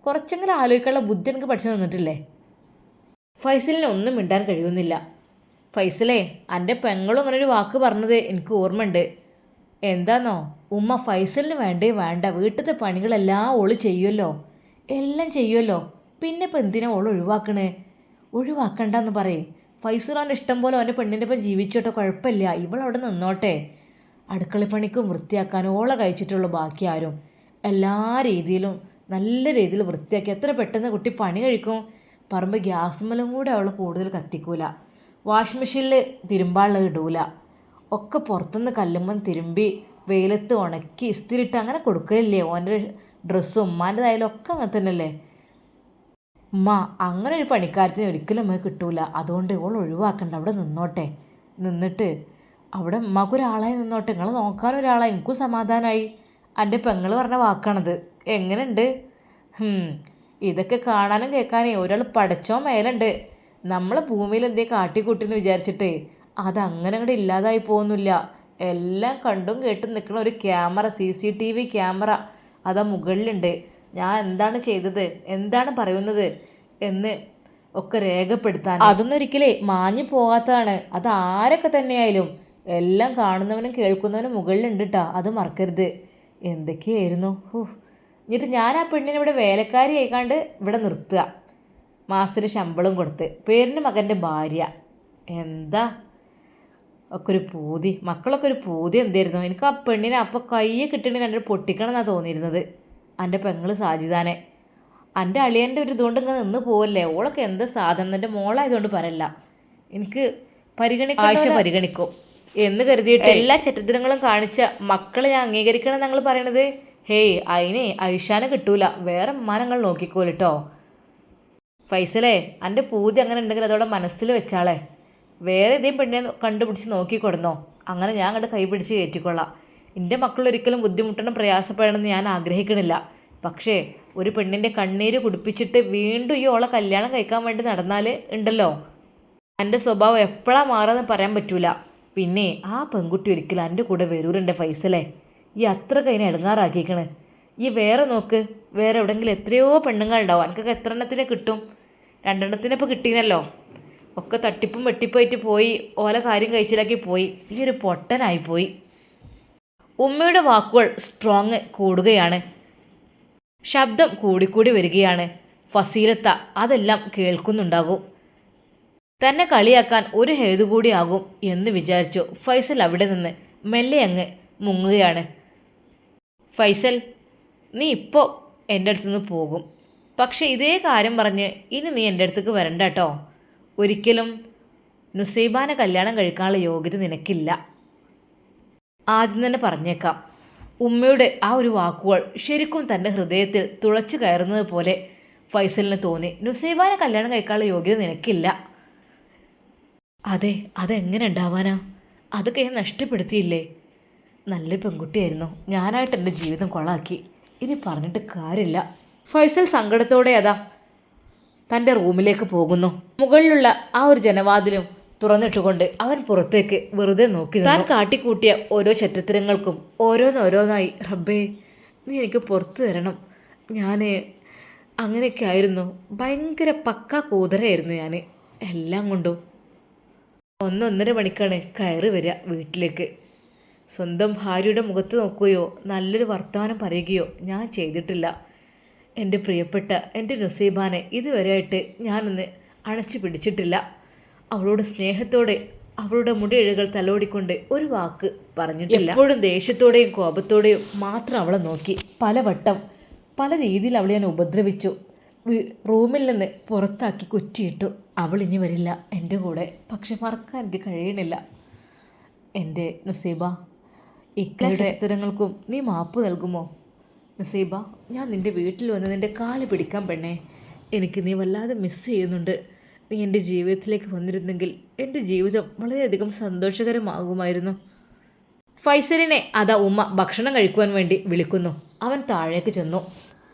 കുറച്ചെങ്കിലും ആലോചിക്കാനുള്ള ബുദ്ധി എനിക്ക് പഠിച്ചു തന്നിട്ടില്ലേ? ഫൈസലിനെ ഒന്നും മിണ്ടാൻ കഴിയുന്നില്ല. ഫൈസലേ, എൻ്റെ പെങ്ങളും അങ്ങനെ ഒരു വാക്ക് പറഞ്ഞത് എനിക്ക് ഓർമ്മയുണ്ട്. എന്താന്നോ, ഉമ്മ ഫൈസലിന് വേണ്ട, വീട്ടിലത്തെ പണികളെല്ലാം ഓള് ചെയ്യുമല്ലോ, എല്ലാം ചെയ്യുമല്ലോ. പിന്നെ ഇപ്പം എന്തിനാ ഓൾ ഒഴിവാക്കണേ? ഒഴിവാക്കണ്ടെന്ന് പറയും. ഫൈസൽ അവൻ്റെ ഇഷ്ടം പോലെ അവൻ്റെ പെണ്ണിൻ്റെ ഒപ്പം ജീവിച്ചോട്ടെ, കുഴപ്പമില്ല. ഇവളവിടെ നിന്നോട്ടെ. അടുക്കളപ്പണിക്കും വൃത്തിയാക്കാനും ഓളെ കഴിച്ചിട്ടുള്ളൂ. ബാക്കി ആരും എല്ലാ രീതിയിലും നല്ല രീതിയിൽ വൃത്തിയാക്കി എത്ര പെട്ടെന്ന് കുട്ടി പണി കഴിക്കും. പറമ്പ് ഗ്യാസുമ്മലും കൂടെ അവൾ കൂടുതൽ കത്തിക്കൂല. വാഷിംഗ് മെഷീനിൽ തിരുമ്പാളുള്ളത് ഇടൂല. ഒക്കെ പുറത്തുനിന്ന് കല്ലുമ്പം തിരുമ്പി വെയിലത്ത് ഉണക്കി ഇസ്തിരിട്ട് അങ്ങനെ കൊടുക്കുകയില്ലേ. ഓൻ്റെ ഡ്രസ്സും ഉമ്മാൻ്റെതായാലും ഒക്കെ അങ്ങനെ തന്നെയല്ലേ. ഉമ്മ അങ്ങനെ ഒരു പണിക്കാരത്തിന് ഒരിക്കലും നമുക്ക് കിട്ടൂല. അതുകൊണ്ട് ഓൾ ഒഴിവാക്കണ്ട, അവിടെ നിന്നോട്ടെ. നിന്നിട്ട് അവിടെ ഉമ്മാക്കൊരാളായി നിന്നോട്ടെ. നിങ്ങൾ നോക്കാനൊരാളായി. എനിക്കും സമാധാനമായി. എൻ്റെ പെങ്ങൾ പറഞ്ഞ വാക്കാണത്. എങ്ങനെയുണ്ട്? ഇതൊക്കെ കാണാനും കേൾക്കാനേ ഒരാൾ പടച്ചോ മേലുണ്ട്. നമ്മളെ ഭൂമിയിൽ എന്തേ കാട്ടിക്കൂട്ടിന്ന് വിചാരിച്ചിട്ടേ അതങ്ങനെ അങ്ങോട്ട് ഇല്ലാതായി പോകുന്നില്ല. എല്ലാം കണ്ടും കേട്ടും നിൽക്കുന്ന ഒരു ക്യാമറ, CCTV ക്യാമറ അതാ മുകളിലുണ്ട്. ഞാൻ എന്താണ് ചെയ്തത്, എന്താണ് പറയുന്നത് എന്ന് ഒക്കെ രേഖപ്പെടുത്താൻ. അതൊന്നും ഒരിക്കലേ മാഞ്ഞു പോകാത്തതാണ്. അത് ആരൊക്കെ തന്നെയായാലും എല്ലാം കാണുന്നവനും കേൾക്കുന്നവനും മുകളിലുണ്ട് കേട്ടോ. അത് മറക്കരുത്. എന്തൊക്കെയായിരുന്നു. എന്നിട്ട് ഞാൻ ആ പെണ്ണിനെ ഇവിടെ വേലക്കാരി ആയിക്കാണ്ട് ഇവിടെ നിർത്തുക. മാസത്തിന് ശമ്പളം കൊടുത്ത്, പേരിൻ്റെ മകൻ്റെ ഭാര്യ. എന്താ ഒക്കെ ഒരു പൂതി, മക്കളൊക്കെ ഒരു പൂതി എന്തായിരുന്നു. എനിക്ക് ആ പെണ്ണിനെ അപ്പോൾ കയ്യെ കിട്ടണേ കണ്ടിട്ട് പൊട്ടിക്കണം എന്നാണ് തോന്നിയിരുന്നത്. എൻ്റെ പെങ്ങൾ സാജിദാനെ. എൻ്റെ അളിയൻ്റെ ഒരു ഇതുകൊണ്ട് ഇങ്ങനെ നിന്ന് പോവല്ലേ. ഓളൊക്കെ എന്താ സാധനം. എൻ്റെ മോളായതുകൊണ്ട് പറയല്ല. എനിക്ക് പരിഗണിക്കും എന്ന് കരുതിയിട്ട് എല്ലാ ചരിത്രങ്ങളും കാണിച്ച മക്കളെ ഞാൻ അംഗീകരിക്കണം ഞങ്ങൾ പറയണത്. ഹേയ്, അതിനെ ഐഷാനെ കിട്ടൂല. വേറെ ഉമ്മാനങ്ങൾ നോക്കിക്കോലിട്ടോ. ഫൈസലേ, എൻ്റെ പൂതി അങ്ങനെ ഉണ്ടെങ്കിൽ അതോടെ മനസ്സിൽ വെച്ചാളെ. വേറെ ഇതേം പെണ്ണിനെ കണ്ടുപിടിച്ച് നോക്കിക്കൊടുന്നോ. അങ്ങനെ ഞാൻ അങ്ങോട്ട് കൈ പിടിച്ച് കയറ്റിക്കൊള്ളാം. എൻ്റെ മക്കളൊരിക്കലും ബുദ്ധിമുട്ടണം, പ്രയാസപ്പെടണമെന്ന് ഞാൻ ആഗ്രഹിക്കണില്ല. പക്ഷേ ഒരു പെണ്ണിൻ്റെ കണ്ണീര് കുടിപ്പിച്ചിട്ട് വീണ്ടും ഈ ഓളെ കല്യാണം കഴിക്കാൻ വേണ്ടി നടന്നാൽ ഉണ്ടല്ലോ, എൻ്റെ സ്വഭാവം എപ്പോഴാണ് മാറുമെന്ന് പറയാൻ പറ്റൂല. പിന്നെ ആ പെൺകുട്ടി ഒരിക്കലും എൻ്റെ കൂടെ വരൂരുണ്ട് ഫൈസലേ. ഈ അത്ര കൈനെ ഇടങ്ങാറാക്കിക്കണ്. ഈ വേറെ നോക്ക്, വേറെ എവിടെയെങ്കിലും എത്രയോ പെണ്ണുങ്ങളുണ്ടാവും. എനിക്കൊക്കെ എത്ര എണ്ണത്തിനെ കിട്ടും? 2 എണ്ണത്തിനിപ്പോൾ കിട്ടീനല്ലോ. ഒക്കെ തട്ടിപ്പും വെട്ടിപ്പായിട്ട് പോയി, ഓല കാര്യം കഴിച്ചിലാക്കി പോയി. ഈ ഒരു പൊട്ടനായിപ്പോയി. ഉമ്മയുടെ വാക്കുകൾ സ്ട്രോങ് കൂടുകയാണ്. ശബ്ദം കൂടിക്കൂടി വരികയാണ്. ഫസീലത്ത അതെല്ലാം കേൾക്കുന്നുണ്ടാകും. തന്നെ കളിയാക്കാൻ ഒരു ഹേതു കൂടിയാകും എന്ന് വിചാരിച്ചു ഫൈസൽ അവിടെ നിന്ന് മെല്ലെ അങ്ങ് മുങ്ങുകയാണ്. ഫൈസൽ, നീ ഇപ്പോൾ എൻ്റെ അടുത്തുനിന്ന് പോകും. പക്ഷേ ഇതേ കാര്യം പറഞ്ഞ് ഇനി നീ എൻ്റെ അടുത്തേക്ക് വരണ്ട കേട്ടോ. ഒരിക്കലും നുസൈബാനെ കല്യാണം കഴിക്കാനുള്ള യോഗ്യത നിനക്കില്ല. ആദ്യം തന്നെ പറഞ്ഞേക്കാം. ഉമ്മയുടെ ആ ഒരു വാക്കുകൾ ശരിക്കും തൻ്റെ ഹൃദയത്തിൽ തുളച്ചു കയറുന്നത് പോലെ ഫൈസലിന് തോന്നി. നുസൈബാനെ കല്യാണം കഴിക്കാനുള്ള യോഗ്യത നിനക്കില്ല. അതെ, അതെങ്ങനെ ഉണ്ടാവാനാ? അതൊക്കെ ഞാൻ നഷ്ടപ്പെടുത്തിയില്ലേ? നല്ലൊരു പെൺകുട്ടിയായിരുന്നു. ഞാനായിട്ട് എൻ്റെ ജീവിതം കൊളാക്കി. ഇനി പറഞ്ഞിട്ട് കാര്യമില്ല. ഫൈസൽ സങ്കടത്തോടെ തൻ്റെ റൂമിലേക്ക് പോകുന്നു. മുകളിലുള്ള ആ ഒരു ജനവാതിലും തുറന്നിട്ടുകൊണ്ട് അവൻ പുറത്തേക്ക് വെറുതെ നോക്കി. താൻ കാട്ടിക്കൂട്ടിയ ഓരോ ചരിത്രങ്ങൾക്കും ഓരോന്നോരോന്നായി, റബ്ബേ നീ എനിക്ക് പുറത്തു തരണം. ഞാൻ അങ്ങനെയൊക്കെ ആയിരുന്നു. ഭയങ്കര പക്ക കൂതറയായിരുന്നു ഞാൻ. എല്ലാം കൊണ്ടും 1-1.5 മണിക്കാണ് കയറി വരിക വീട്ടിലേക്ക്. സ്വന്തം ഭാര്യയുടെ മുഖത്ത് നോക്കുകയോ നല്ലൊരു വർത്തമാനം പറയുകയോ ഞാൻ ചെയ്തിട്ടില്ല. എൻ്റെ പ്രിയപ്പെട്ട എൻ്റെ നുസൈബാനെ ഇതുവരെയായിട്ട് ഞാനൊന്ന് അണച്ചു പിടിച്ചിട്ടില്ല. അവളോട് സ്നേഹത്തോടെ അവളുടെ മുടിയിഴകൾ തലോടിക്കൊണ്ട് ഒരു വാക്ക് പറഞ്ഞിട്ടില്ല. എപ്പോഴും ദേഷ്യത്തോടെയും കോപത്തോടെയും മാത്രം അവളെ നോക്കി. പലവട്ടം പല രീതിയിൽ അവളെ ഞാൻ ഉപദ്രവിച്ചു. റൂമിൽ നിന്ന് പുറത്താക്കി കുറ്റിയിട്ടു. അവൾ ഇനി വരില്ല എൻ്റെ കൂടെ. പക്ഷെ മറക്കാൻ എനിക്ക് കഴിയണില്ല. എൻ്റെ നുസൈബ, ഇക്കാര്യങ്ങൾക്കും നീ മാപ്പ് നൽകുമോ? നുസൈബ, ഞാൻ നിൻ്റെ വീട്ടിൽ വന്ന് നിൻ്റെ കാല് പിടിക്കാൻ പെണ്ണേ. എനിക്ക് നീ വല്ലാതെ മിസ് ചെയ്യുന്നുണ്ട്. നീ എൻ്റെ ജീവിതത്തിലേക്ക് വന്നിരുന്നെങ്കിൽ എൻ്റെ ജീവിതം വളരെയധികം സന്തോഷകരമാകുമായിരുന്നു. ഫൈസലിനെ ഉമ്മ ഭക്ഷണം കഴിക്കുവാൻ വേണ്ടി വിളിക്കുന്നു. അവൻ താഴേക്ക് ചെന്നു.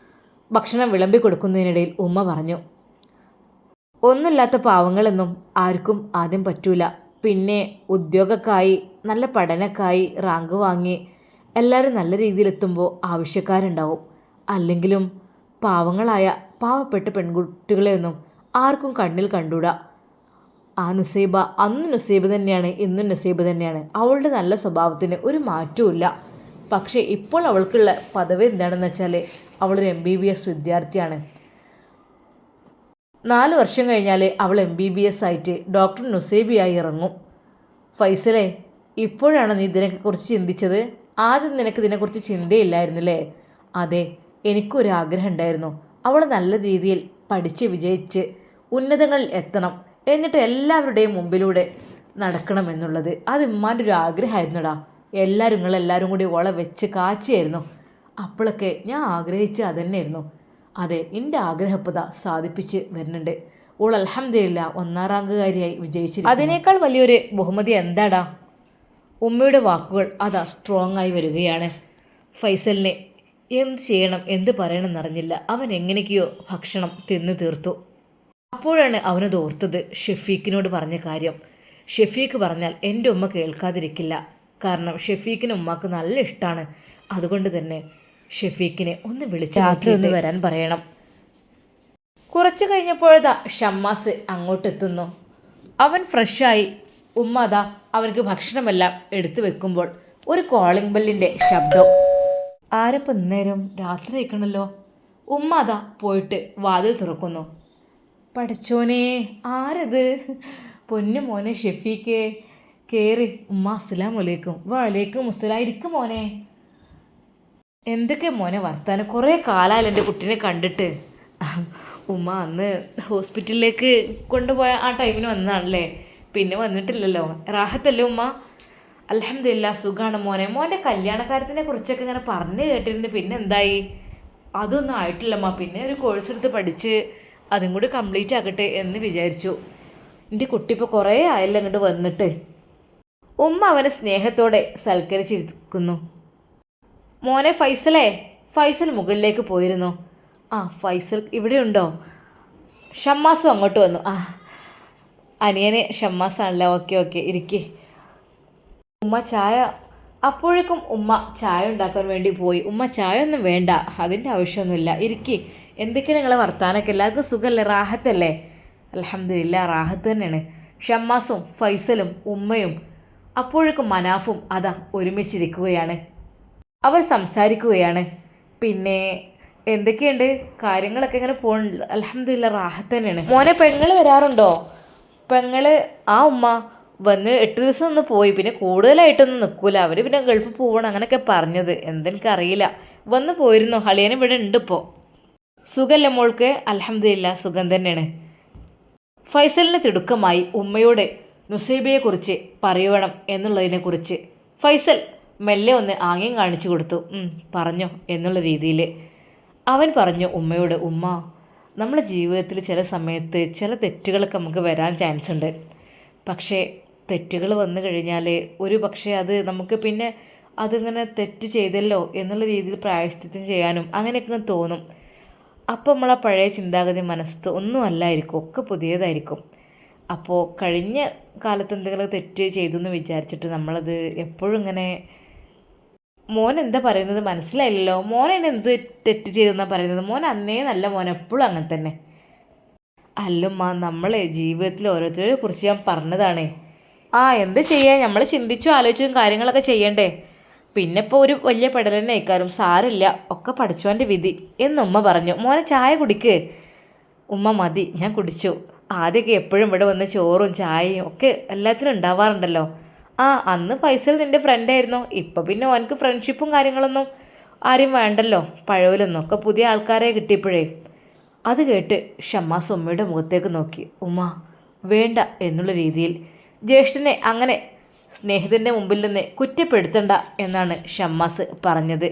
ഭക്ഷണം വിളമ്പി കൊടുക്കുന്നതിനിടയിൽ ഉമ്മ പറഞ്ഞു, ഒന്നുമില്ലാത്ത പാവങ്ങളെന്നും ആർക്കും ആദ്യം പറ്റൂല. പിന്നെ ഉദ്യോഗക്കായി നല്ല പഠനക്കായി റാങ്ക് വാങ്ങി എല്ലാവരും നല്ല രീതിയിലെത്തുമ്പോൾ ആവശ്യക്കാരുണ്ടാവും. അല്ലെങ്കിലും പാവങ്ങളായ പാവപ്പെട്ട പെൺകുട്ടികളെയൊന്നും ആർക്കും കണ്ണിൽ കണ്ടൂടാ. ആ നുസൈബ അന്ന് നുസൈബ തന്നെയാണ്, ഇന്നും നുസൈബ തന്നെയാണ്. അവളുടെ നല്ല സ്വഭാവത്തിന് ഒരു മാറ്റവുമില്ല. പക്ഷേ ഇപ്പോൾ അവൾക്കുള്ള പദവി എന്താണെന്ന് വെച്ചാൽ അവളൊരു MBBS വിദ്യാർത്ഥിയാണ്. 4 വർഷം കഴിഞ്ഞാൽ അവൾ MBBS ആയിട്ട് ഡോക്ടർ നുസൈബിയായി ഇറങ്ങും. ഫൈസലേ, ഇപ്പോഴാണ് നീ ഇതിനെക്കുറിച്ച് ചിന്തിച്ചത്? ആദ്യം നിനക്ക് ഇതിനെക്കുറിച്ച് ചിന്തയില്ലായിരുന്നില്ലേ? അതെ, എനിക്കൊരാഗ്രഹം ഉണ്ടായിരുന്നു. അവൾ നല്ല രീതിയിൽ പഠിച്ച് വിജയിച്ച് ഉന്നതങ്ങളിൽ എത്തണം, എന്നിട്ട് എല്ലാവരുടെയും മുമ്പിലൂടെ നടക്കണമെന്നുള്ളത്. അത് ഉമ്മാൻ്റെ ഒരു ആഗ്രഹമായിരുന്നുടാ. നിങ്ങളെല്ലാവരും കൂടി ഓളെ വെച്ച് കാച്ചിയായിരുന്നു. അപ്പോഴൊക്കെ ഞാൻ ആഗ്രഹിച്ച അതന്നെയായിരുന്നു. അതെ, എൻ്റെ ആഗ്രഹപ്പത സാധിപ്പിച്ച് വരുന്നുണ്ട്. ഓൾ അൽഹംദുലില്ലാ 1ാം റാങ്കുകാരിയായി വിജയിച്ചിരിക്കുന്നു. അതിനേക്കാൾ വലിയൊരു ബഹുമതി എന്താടാ? ഉമ്മയുടെ വാക്കുകൾ സ്ട്രോങ് ആയി വരികയാണ്. ഫൈസലിനെ എന്ത് ചെയ്യണം എന്ത് പറയണമെന്നറിഞ്ഞില്ല. അവൻ എങ്ങനെയൊക്കെയോ ഭക്ഷണം തിന്നു തീർത്തു. അപ്പോഴാണ് അവനത് ഓർത്തത് ഷെഫീഖിനോട് പറഞ്ഞ കാര്യം. ഷെഫീഖ് പറഞ്ഞാൽ എൻ്റെ ഉമ്മ കേൾക്കാതിരിക്കില്ല. കാരണം ഷെഫീഖിന് ഉമ്മക്ക് നല്ല ഇഷ്ടമാണ്. അതുകൊണ്ട് തന്നെ ഷെഫീഖിനെ ഒന്ന് വിളിച്ച് രാത്രി ഒന്ന് വരാൻ പറയണം. കുറച്ച് കഴിഞ്ഞപ്പോഴതാ ഷമ്മാസ് അങ്ങോട്ടെത്തുന്നു. അവൻ ഫ്രഷായി. ഉമ്മ അവനക്ക് ഭക്ഷണമെല്ലാം എടുത്തു വെക്കുമ്പോൾ ഒരു കോളിംഗ് ബെല്ലിൻ്റെ ശബ്ദം. ആരപ്പം നേരം രാത്രി ആയിക്കണല്ലോ. ഉമ്മ പോയിട്ട് വാതിൽ തുറക്കുന്നു. പഠിച്ചോനെ, ആരത്? പൊന്നു മോനെ ഷെഫീഖേ, കയറി. ഉമ്മ അസ്സലാമു അലൈക്കും. വലൈക്കും അസ്സലാം. ഇരിക്കും മോനെ. എന്തൊക്കെ മോനെ വർത്താനം? കുറേ കാലമായാലും എൻ്റെ കുട്ടീനെ കണ്ടിട്ട്. ഉമ്മ അന്ന് ഹോസ്പിറ്റലിലേക്ക് കൊണ്ടുപോയ ആ ടൈമിന് വന്നതാണല്ലേ, പിന്നെ വന്നിട്ടില്ലല്ലോ. റാഹത്തല്ലേ ഉമ്മ? അൽഹംദുലില്ലാ സുഖമാണ് മോനെ. മോൻ്റെ കല്യാണക്കാര്യത്തിനെ കുറിച്ചൊക്കെ ഇങ്ങനെ പറഞ്ഞു കേട്ടിരുന്നു. പിന്നെ എന്തായി? അതൊന്നും ആയിട്ടില്ലമ്മ. പിന്നെ ഒരു കോഴ്സ് എടുത്ത് പഠിച്ച് അതും കൂടി കംപ്ലീറ്റ് ആക്കട്ടെ എന്ന് വിചാരിച്ചു. എൻ്റെ കുട്ടി ഇപ്പോൾ കുറേ ആയല്ലോ ഇങ്ങോട്ട് വന്നിട്ട്. ഉമ്മ അവനെ സ്നേഹത്തോടെ സൽക്കരിച്ചിരിക്കുന്നു. മോനെ ഫൈസലേ. ഫൈസൽ മുകളിലേക്ക് പോയിരുന്നു. ഫൈസൽ ഇവിടെയുണ്ടോ? ഷമ്മാസും അങ്ങോട്ട് വന്നു. അനിയനെ ഷമ്മാസാണല്ലോ. ഓക്കെ ഇരിക്കേ. ഉമ്മ ചായ. അപ്പോഴേക്കും ഉമ്മ ചായ ഉണ്ടാക്കാൻ വേണ്ടി പോയി. ഉമ്മ ചായ ഒന്നും വേണ്ട, അതിൻ്റെ ആവശ്യമൊന്നുമില്ല, ഇരിക്കേ. എന്തൊക്കെയാണ് നിങ്ങളെ വർത്താനൊക്കെ? എല്ലാവർക്കും സുഖമല്ലേ? റാഹത്തല്ലേ? അൽഹംദുലില്ലാ റാഹത്ത് തന്നെയാണ്. ഷമ്മാസും ഫൈസലും ഉമ്മയും അപ്പോഴേക്കും മനാഫും ഒരുമിച്ചിരിക്കുകയാണ്. അവർ സംസാരിക്കുകയാണ്. പിന്നെ എന്തൊക്കെയുണ്ട് കാര്യങ്ങളൊക്കെ ഇങ്ങനെ പോകുന്നുണ്ട്. അൽഹംദുലില്ലാ റാഹത്ത് തന്നെയാണ്. മോനെ പെങ്ങൾ വരാറുണ്ടോ? പെങ്ങള് ആ ഉമ്മ വന്ന് 8 ദിവസം ഒന്ന് പോയി, പിന്നെ കൂടുതലായിട്ടൊന്നും നിൽക്കൂല, അവർ പിന്നെ ഗൾഫിൽ പോകണം അങ്ങനെയൊക്കെ പറഞ്ഞത്, എന്തെനിക്കറിയില്ല. വന്ന് പോയിരുന്നു. അളിയനും ഇവിടെ ഉണ്ട് ഇപ്പോൾ. സുഖമല്ല മോൾക്ക്? അൽഹംദുലില്ലാ സുഖം തന്നെയാണ്. ഫൈസലിന് തിടുക്കമായി ഉമ്മയോട് നുസൈബയെക്കുറിച്ച് പറയുവണം എന്നുള്ളതിനെക്കുറിച്ച്. ഫൈസൽ മെല്ലെ ഒന്ന് ആംഗ്യം കാണിച്ചു കൊടുത്തു. പറഞ്ഞോ എന്നുള്ള രീതിയിൽ അവൻ പറഞ്ഞു ഉമ്മയോട്, ഉമ്മ, നമ്മുടെ ജീവിതത്തിൽ ചില സമയത്ത് ചില തെറ്റുകളൊക്കെ നമുക്ക് വരാൻ ചാൻസ് ഉണ്ട്. പക്ഷേ തെറ്റുകൾ വന്നു കഴിഞ്ഞാൽ ഒരു പക്ഷേ അത് നമുക്ക് പിന്നെ അതിങ്ങനെ തെറ്റ് ചെയ്തല്ലോ എന്നുള്ള രീതിയിൽ പ്രായശ്ചിത്തം ചെയ്യാനും അങ്ങനെയൊക്കെ തോന്നും. അപ്പോൾ നമ്മളെ പഴയ ചിന്താഗതി മനസ്സ് ഒന്നും അല്ലായിരിക്കും, ഒക്കെ പുതിയതായിരിക്കും. അപ്പോൾ കഴിഞ്ഞ കാലത്ത് എന്തെങ്കിലും തെറ്റ് ചെയ്തു എന്ന് വിചാരിച്ചിട്ട് നമ്മളത് എപ്പോഴും ഇങ്ങനെ മോൻ എന്താ പറയുന്നത് മനസ്സിലായില്ലല്ലോ, മോൻ എന്നെ എന്ത് തെറ്റ് ചെയ്തെന്നാണ് പറയുന്നത്? മോൻ അന്നേ നല്ല മോൻ, എപ്പോഴും അങ്ങനെ തന്നെ. അല്ലമ്മ, നമ്മളെ ജീവിതത്തിൽ ഓരോരുത്തരെ കുറിച്ച് ഞാൻ പറഞ്ഞതാണേ. എന്ത് ചെയ്യാൻ, നമ്മൾ ചിന്തിച്ചും ആലോചിച്ചും കാര്യങ്ങളൊക്കെ ചെയ്യണ്ടേ. പിന്നെ ഇപ്പോൾ ഒരു വലിയ പെടൽ തന്നെ ആയിക്കാരും, സാരമില്ല, ഒക്കെ പഠിച്ചവൻ്റെ വിധി എന്നുമ്മ പറഞ്ഞു. മോനെ ചായ കുടിക്ക്. ഉമ്മ മതി, ഞാൻ കുടിച്ചു. ആദ്യമൊക്കെ എപ്പോഴും ഇവിടെ വന്ന് ചോറും ചായയും ഒക്കെ എല്ലാത്തിനും ഉണ്ടാവാറുണ്ടല്ലോ. അന്ന് ഫൈസൽ നിൻ്റെ ഫ്രണ്ടായിരുന്നു, ഇപ്പം പിന്നെ ഓനക്ക് ഫ്രണ്ട്ഷിപ്പും കാര്യങ്ങളൊന്നും ആരും വേണ്ടല്ലോ, പഴവലൊന്നും, ഒക്കെ പുതിയ ആൾക്കാരെ കിട്ടിയപ്പോഴേ. അത് കേട്ട് ഷമ്മാസ് ഉമ്മയുടെ മുഖത്തേക്ക് നോക്കി. ഉമ്മ വേണ്ട എന്നുള്ള രീതിയിൽ. ജ്യേഷ്ഠനെ അങ്ങനെ സ്നേഹിതൻ്റെ മുമ്പിൽ നിന്ന് കുറ്റപ്പെടുത്തണ്ട എന്നാണ് ഷമ്മാസ് പറഞ്ഞത്.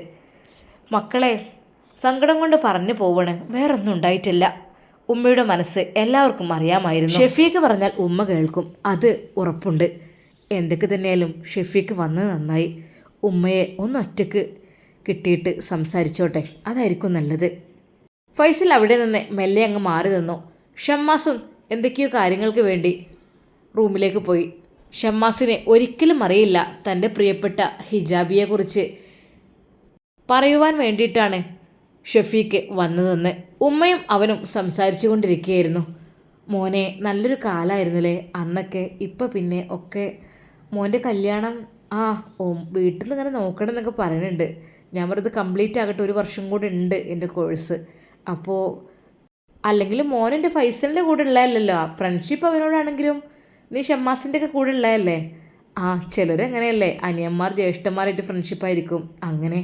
മക്കളെ, സങ്കടം കൊണ്ട് പറഞ്ഞു പോവണ്, വേറൊന്നും ഉണ്ടായിട്ടില്ല. ഉമ്മയുടെ മനസ്സ് എല്ലാവർക്കും അറിയാമായിരുന്നു. ഷെഫീക്ക് പറഞ്ഞാൽ ഉമ്മ കേൾക്കും, അത് ഉറപ്പുണ്ട്. എന്തൊക്കെ തന്നെയാലും ഷെഫീക്ക് വന്നത് നന്നായി. ഉമ്മയെ ഒന്നൊറ്റക്ക് കിട്ടിയിട്ട് സംസാരിച്ചോട്ടെ, അതായിരിക്കും നല്ലത്. ഫൈസൽ അവിടെ നിന്ന് മെല്ലെ അങ്ങ് മാറി നിന്നു. ഷമ്മാസും എന്തൊക്കെയോ കാര്യങ്ങൾക്ക് വേണ്ടി റൂമിലേക്ക് പോയി. ഷമ്മാസിനെ ഒരിക്കലും അറിയില്ല തൻ്റെ പ്രിയപ്പെട്ട ഹിജാബിയെക്കുറിച്ച് പറയുവാൻ വേണ്ടിയിട്ടാണ് ഷഫീക്ക് വന്നതെന്ന്. ഉമ്മയും അവനും സംസാരിച്ചു കൊണ്ടിരിക്കുകയായിരുന്നു. മോനെ, നല്ലൊരു കാലമായിരുന്നുല്ലേ അന്നൊക്കെ. ഇപ്പം പിന്നെ ഒക്കെ മോൻ്റെ കല്യാണം വീട്ടിൽ നിന്ന് ഇങ്ങനെ നോക്കണം എന്നൊക്കെ പറയുന്നുണ്ട്. ഞാൻ വെറുതെ കംപ്ലീറ്റ് ആകട്ടെ, 1 വർഷം കൂടെ ഉണ്ട് എൻ്റെ കോഴ്സ്. അപ്പോൾ അല്ലെങ്കിൽ മോൻ എൻ്റെ ഫൈസലിൻ്റെ കൂടെ ഉള്ളതല്ലല്ലോ, ഫ്രണ്ട്ഷിപ്പ് അവനോടാണെങ്കിലും നീ ഷമ്മാസിൻ്റെ ഒക്കെ കൂടെ ഉള്ളതല്ലേ. ചിലരങ്ങനെയല്ലേ, അനിയന്മാർ ജ്യേഷ്ഠന്മാരായിട്ട് ഫ്രണ്ട്ഷിപ്പായിരിക്കും അങ്ങനെ.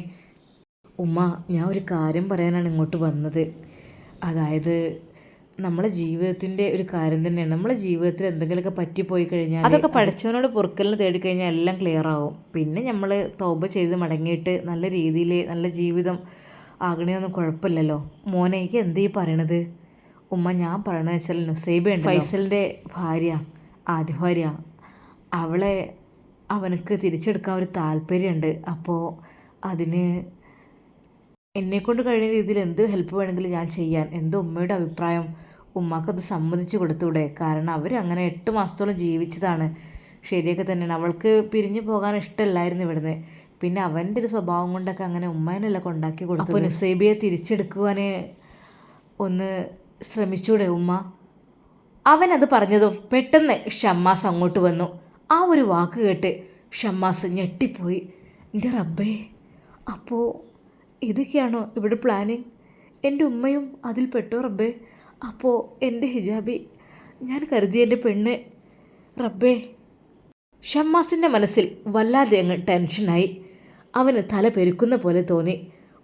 ഉമ്മ, ഞാൻ ഒരു കാര്യം പറയാനാണ് ഇങ്ങോട്ട് വന്നത്. അതായത് നമ്മളെ ജീവിതത്തിൻ്റെ ഒരു കാര്യം തന്നെയാണ്. നമ്മളെ ജീവിതത്തിൽ എന്തെങ്കിലുമൊക്കെ പറ്റിപ്പോയി കഴിഞ്ഞാൽ അതൊക്കെ പഠിച്ചവനോട് പൊറുക്കലിന് തേടിക്കഴിഞ്ഞാൽ എല്ലാം ക്ലിയർ ആവും. പിന്നെ നമ്മൾ തൗബ ചെയ്ത് മടങ്ങിയിട്ട് നല്ല രീതിയിൽ നല്ല ജീവിതം ആകണയൊന്നും കുഴപ്പമില്ലല്ലോ. മോനെ, എനിക്ക് എന്തീ പറയണത്? ഉമ്മ, ഞാൻ പറയണത് വെച്ചാൽ നുസൈബയുണ്ട്, ഫൈസലിൻ്റെ ഭാര്യ, ആദ്യ ഭാര്യ, അവളെ അവനക്ക് തിരിച്ചെടുക്കാൻ ഒരു താല്പര്യമുണ്ട്. അപ്പോൾ അതിന് എന്നെക്കൊണ്ട് കഴിയുന്ന രീതിയിൽ എന്ത് ഹെൽപ്പ് വേണമെങ്കിലും ഞാൻ ചെയ്യാൻ. എന്തോ ഉമ്മയുടെ അഭിപ്രായം? ഉമ്മക്കത് സമ്മതിച്ചു കൊടുത്തൂടെ? കാരണം അവർ അങ്ങനെ 8 മാസത്തോളം ജീവിച്ചതാണ്. ശരിയൊക്കെ തന്നെയാണ്, അവൾക്ക് പിരിഞ്ഞു പോകാൻ ഇഷ്ടമല്ലായിരുന്നു ഇവിടുന്ന്. പിന്നെ അവൻ്റെ ഒരു സ്വഭാവം കൊണ്ടൊക്കെ അങ്ങനെ ഉമ്മേനെല്ലാം കൊണ്ടാക്കി കൊടുത്തു. അപ്പോൾ നുസൈബയെ തിരിച്ചെടുക്കുവാൻ ഒന്ന് ശ്രമിച്ചൂടെ ഉമ്മ? അവനത് പറഞ്ഞതും പെട്ടെന്ന് ഷമ്മാസ് അങ്ങോട്ട് വന്നു. ആ ഒരു വാക്ക് കേട്ട് ഷമ്മാസ് ഞെട്ടിപ്പോയി. എൻ്റെ റബ്ബേ, അപ്പോൾ ഇതൊക്കെയാണോ ഇവിടെ പ്ലാനിങ്? എൻ്റെ ഉമ്മയും അതിൽ പെട്ടോ റബ്ബേ? അപ്പോൾ എൻ്റെ ഹിജാബി, ഞാൻ കരുതിയ എൻ്റെ പെണ്ണ്, റബ്ബേ. ഷമ്മാസിൻ്റെ മനസ്സിൽ വല്ലാതെ അങ്ങ് ടെൻഷനായി. അവന് തല പെരുക്കുന്ന പോലെ തോന്നി.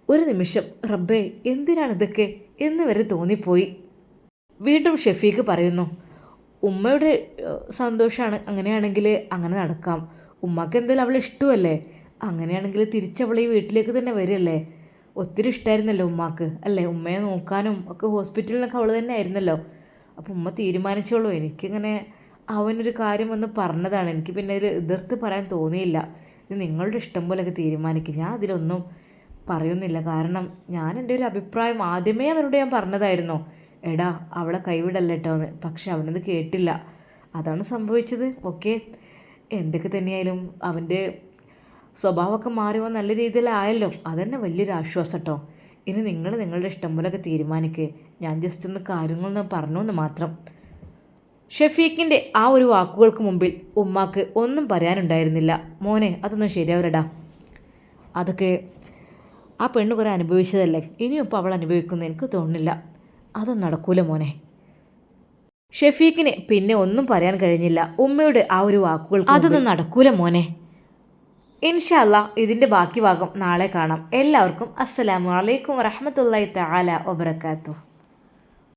ഒരു നിമിഷം റബ്ബേ എന്തിനാണിതൊക്കെ എന്ന് വരെ തോന്നിപ്പോയി. വീണ്ടും ഷെഫീക്ക് പറയുന്നു, ഉമ്മയുടെ സന്തോഷമാണ്, അങ്ങനെയാണെങ്കിൽ അങ്ങനെ നടക്കാം. ഉമ്മക്ക് എന്തായാലും അവളെ ഇഷ്ടമല്ലേ, അങ്ങനെയാണെങ്കിൽ തിരിച്ചവളെ ഈ വീട്ടിലേക്ക് തന്നെ വരില്ലേ. ഒത്തിരി ഇഷ്ടമായിരുന്നല്ലോ ഉമ്മാക്ക് അല്ലേ, ഉമ്മയെ നോക്കാനും ഒക്കെ ഹോസ്പിറ്റലിലൊക്കെ അവൾ തന്നെ ആയിരുന്നല്ലോ. അപ്പോൾ ഉമ്മ തീരുമാനിച്ചോളൂ. എനിക്കിങ്ങനെ അവനൊരു കാര്യം വന്ന് പറഞ്ഞതാണ്, എനിക്ക് പിന്നെ ഒരു എതിർത്ത് പറയാൻ തോന്നിയില്ല. ഇത് നിങ്ങളുടെ ഇഷ്ടം പോലെയൊക്കെ തീരുമാനിക്കും, ഞാൻ അതിലൊന്നും പറയുന്നില്ല. കാരണം ഞാൻ എൻ്റെ ഒരു അഭിപ്രായം ആദ്യമേ അവനോട് ഞാൻ പറഞ്ഞതായിരുന്നു, എടാ അവളെ കൈവിടല്ല കേട്ടോ എന്ന്. പക്ഷെ അവനത് കേട്ടില്ല, അതാണ് സംഭവിച്ചത്. ഓക്കെ, എന്തൊക്കെ തന്നെയായാലും അവൻ്റെ സ്വഭാവമൊക്കെ മാറിയോ നല്ല രീതിയിലായല്ലോ, അതന്നെ വലിയൊരു ആശ്വാസം കേട്ടോ. ഇനി നിങ്ങൾ നിങ്ങളുടെ ഇഷ്ടം പോലെയൊക്കെ തീരുമാനിക്കുക, ഞാൻ ജസ്റ്റ് ഒന്ന് കാര്യങ്ങളൊന്ന് പറഞ്ഞു എന്ന് മാത്രം. ഷെഫീഖിൻ്റെ ആ ഒരു വാക്കുകൾക്ക് മുമ്പിൽ ഉമ്മാക്ക് ഒന്നും പറയാനുണ്ടായിരുന്നില്ല. മോനെ, അതൊന്നും ശരിയാവരടാ, അതൊക്കെ ആ പെണ്ണ് കുറേ അനുഭവിച്ചതല്ലേ, ഇനിയും ഇപ്പോൾ അവൾ അനുഭവിക്കുന്നത് എനിക്ക് തോന്നുന്നില്ല. അതൊന്നും നടക്കൂല മോനെ. ഷെഫീഖിന് പിന്നെ ഒന്നും പറയാൻ കഴിഞ്ഞില്ല. ഉമ്മയുടെ ആ ഒരു വാക്കുകൾ അതൊന്നും നടക്കൂല മോനെ. ഇൻഷാ അല്ലാഹ് ഇതിൻ്റെ ബാക്കി ഭാഗം നാളെ കാണാം. എല്ലാവർക്കും അസ്സലാമു അലൈക്കും വറഹ്മത്തുള്ളാഹി തആല വബറകാതുഹു.